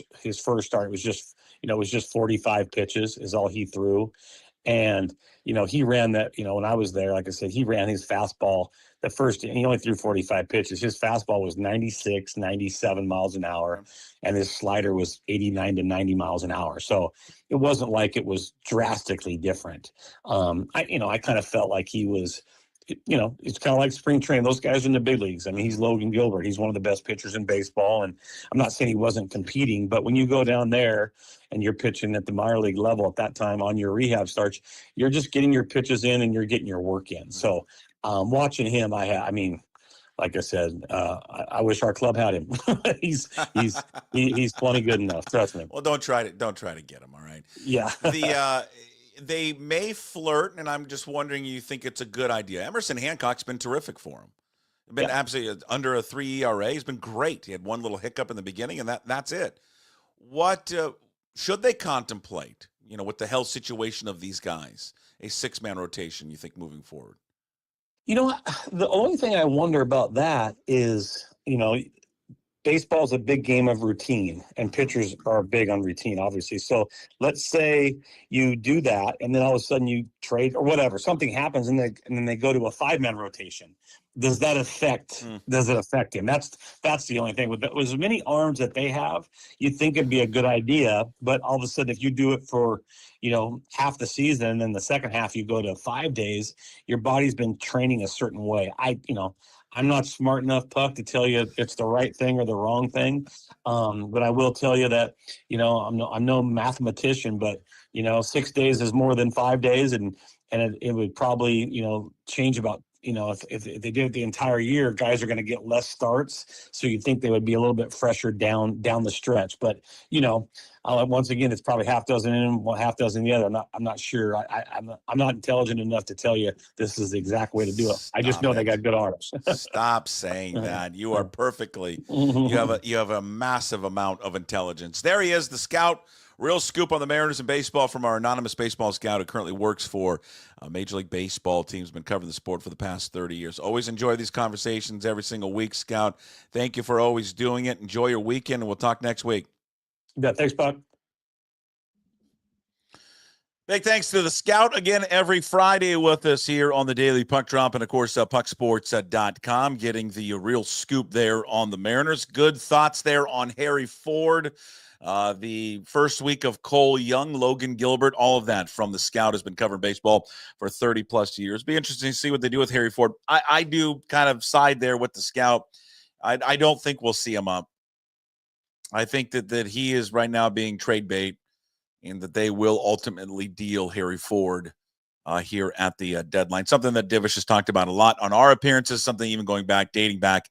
start. It was just, it was just 45 pitches is all he threw. And, he ran that, when I was there, like I said, he ran his fastball the first, and he only threw 45 pitches. His fastball was 96, 97 miles an hour, and his slider was 89 to 90 miles an hour. So it wasn't like it was drastically different. I kind of felt like he was, it's kind of like spring training. Those guys are in the big leagues. I mean, he's Logan Gilbert. He's one of the best pitchers in baseball. And I'm not saying he wasn't competing, but when you go down there and you're pitching at the minor league level at that time on your rehab starts, you're just getting your pitches in and you're getting your work in. So watching him, like I said, I wish our club had him. he's plenty good enough. Trust me. Well, don't try to get him. All right. Yeah. They may flirt, and I'm just wondering, you think it's a good idea? Emerson Hancock's been terrific for him. Been absolutely under a 3 ERA. He's been great. He had one little hiccup in the beginning, and that's it. What should they contemplate, with the health situation of these guys, a 6-man rotation, you think, moving forward? The only thing I wonder about that is, baseball is a big game of routine, and pitchers are big on routine, obviously. So let's say you do that, and then all of a sudden you trade or whatever, something happens, and then they go to a 5-man rotation. Does that affect? Does it affect him? That's the only thing. With as many arms that they have, you'd think it'd be a good idea. But all of a sudden, if you do it for half the season, and then the second half you go to 5 days, your body's been training a certain way. I'm not smart enough, Puck, to tell you it's the right thing or the wrong thing. But I will tell you that, I'm no mathematician, but, 6 days is more than 5 days. And it would probably, change about, if they did it the entire year, guys are going to get less starts. So you'd think they would be a little bit fresher down the stretch. But, once again, it's probably half dozen in, half dozen in the other. I'm not sure. I'm not intelligent enough to tell you this is the exact way to do it. I just know they got good arms. Stop saying that. You are perfectly. You have a massive amount of intelligence. There he is, the scout. Real scoop on the Mariners and baseball from our anonymous baseball scout who currently works for Major League Baseball teams, been covering the sport for the past 30 years. Always enjoy these conversations every single week, Scout. Thank you for always doing it. Enjoy your weekend, and we'll talk next week. Yeah, thanks, Puck. Big thanks to the Scout again every Friday with us here on the Daily Puck Drop, and of course pucksports.com, getting the real scoop there on the Mariners. Good thoughts there on Harry Ford. The first week of Cole Young, Logan Gilbert, all of that from the Scout has been covering baseball for 30 plus years. Be interesting to see what they do with Harry Ford. I do kind of side there with the Scout. I don't think we'll see him up. I think that he is right now being trade bait, and that they will ultimately deal Harry Ford here at the deadline. Something that Divish has talked about a lot on our appearances, something even dating back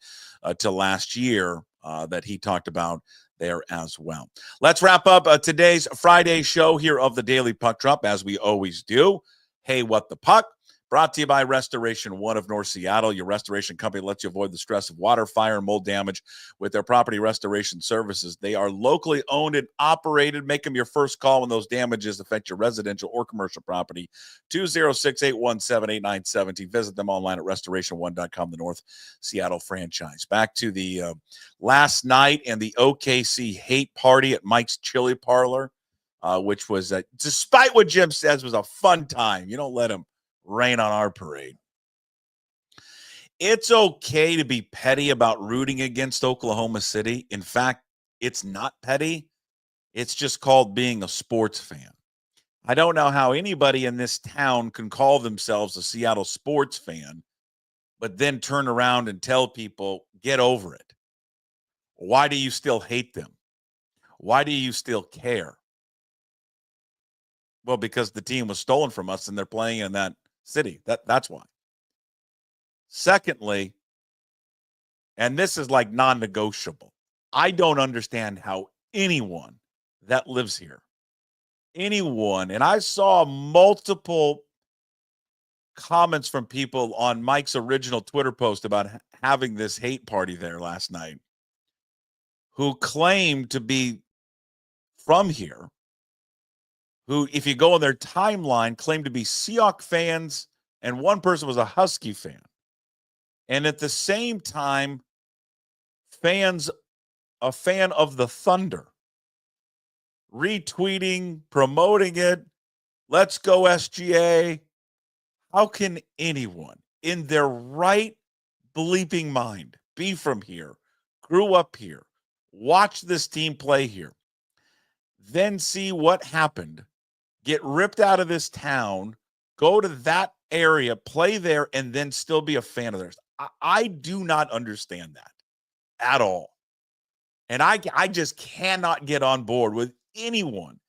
to last year that he talked about there as well. Let's wrap up today's Friday show here of the Daily Puck Drop, as we always do. Hey, what the puck? Brought to you by Restoration One of North Seattle. Your restoration company lets you avoid the stress of water, fire, and mold damage with their property restoration services. They are locally owned and operated. Make them your first call when those damages affect your residential or commercial property. 206-817-8970. Visit them online at restoration1.com, the North Seattle franchise. Back to the last night and the OKC hate party at Mike's Chili Parlor, which was, despite what Jim says, was a fun time. You don't let him rain on our parade. It's okay to be petty about rooting against Oklahoma City. In fact, it's not petty. It's just called being a sports fan. I don't know how anybody in this town can call themselves a Seattle sports fan, but then turn around and tell people, get over it. Why do you still hate them? Why do you still care? Well, because the team was stolen from us and they're playing in that city. That's why. Secondly, and this is like non-negotiable, I don't understand how anyone that lives here. Anyone. And I saw multiple comments from people on Mike's original Twitter post about having this hate party there last night who claimed to be from here, who, if you go on their timeline, claimed to be Seahawks fans, and one person was a Husky fan. And at the same time, a fan of the Thunder, retweeting, promoting it. Let's go SGA. How can anyone in their right bleeping mind be from here, grew up here, watch this team play here, then see what happened, get ripped out of this town, go to that area, play there, and then still be a fan of theirs? I do not understand that at all. And I just cannot get on board with anyone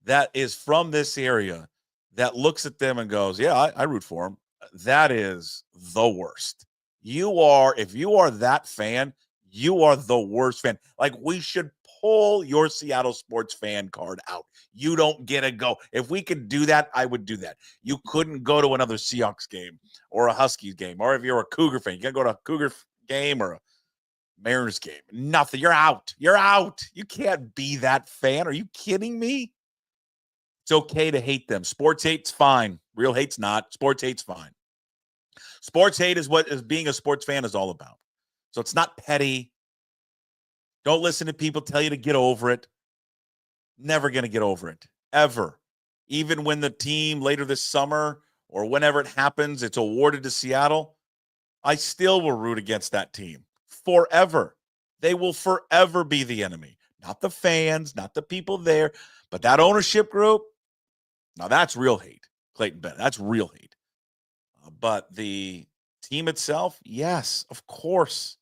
that is from this area that looks at them and goes, yeah, I root for them. That is the worst. If you are that fan, you are the worst fan. Like, we should pull your Seattle sports fan card out. You don't get to go. If we could do that, I would do that. You couldn't go to another Seahawks game or a Huskies game. Or if you're a Cougar fan, you got to go to a Cougar game or a Mariners game. Nothing. You're out. You're out. You can't be that fan. Are you kidding me? It's okay to hate them. Sports hate's fine. Real hate's not. Sports hate's fine. Sports hate is what being a sports fan is all about. So it's not petty. Don't listen to people tell you to get over it. Never going to get over it. Ever. Even when the team later this summer or whenever it happens, it's awarded to Seattle, I still will root against that team. Forever. They will forever be the enemy. Not the fans, not the people there, but that ownership group. Now that's real hate, Clayton Bennett. That's real hate. But the team itself, yes, of course.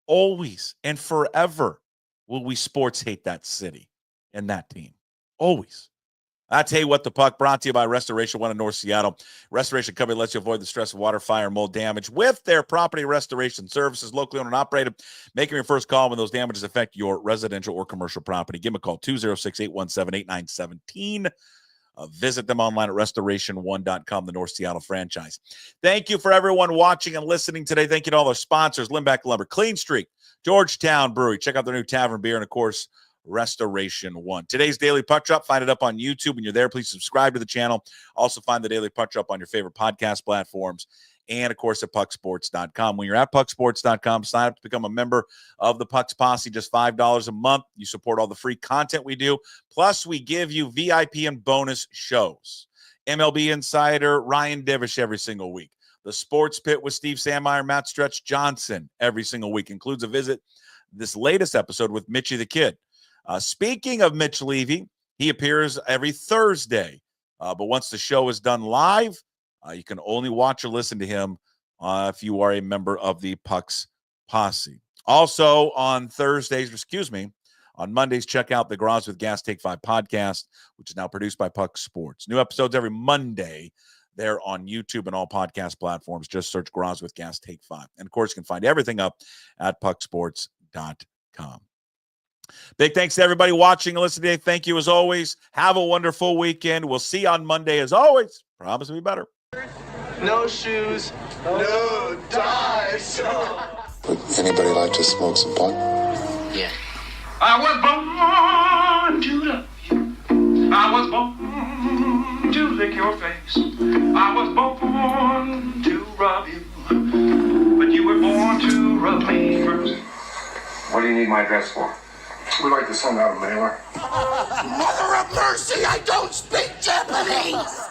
Always and forever will we sports hate that city and that team. Always. I tell you what, the puck brought to you by Restoration One in North Seattle. Restoration Company lets you avoid the stress of water, fire, and mold damage with their property restoration services, locally owned and operated. Make your first call when those damages affect your residential or commercial property. Give them a call, 206-817-8917. Visit them online at restoration1.com, the North Seattle franchise. Thank you for everyone watching and listening today. Thank you to all our sponsors, Limbeck Lumber, Clean Streak, Georgetown Brewery. Check out their new tavern beer, and, of course, Restoration One. Today's Daily Puck Drop, find it up on YouTube. When you're there, please subscribe to the channel. Also find the Daily Puck Drop on your favorite podcast platforms. And, of course, at pucksports.com. When you're at pucksports.com, sign up to become a member of the Pucks Posse, just $5 a month. You support all the free content we do. Plus, we give you VIP and bonus shows. MLB Insider, Ryan Divish every single week. The Sports Pit with Steve Sandmeyer, Matt Stretch Johnson every single week. Includes a visit, this latest episode, with Mitchie the Kid. Speaking of Mitch Levy, he appears every Thursday. But once the show is done live, you can only watch or listen to him if you are a member of the Pucks Posse. Also on on Mondays, check out the Garage with Gas Take 5 podcast, which is now produced by Puck Sports. New episodes every Monday there on YouTube and all podcast platforms. Just search Garage with Gas Take 5. And, of course, you can find everything up at pucksports.com. Big thanks to everybody watching and listening today. Thank you as always. Have a wonderful weekend. We'll see you on Monday as always. Promise to be better. No shoes, no dice. Would anybody like to smoke some pot? Yeah. I was born to love you. I was born to lick your face. I was born to rub you. But you were born to rub me first. What do you need my address for? We'd like to send out a mailer. Mother of mercy, I don't speak Japanese!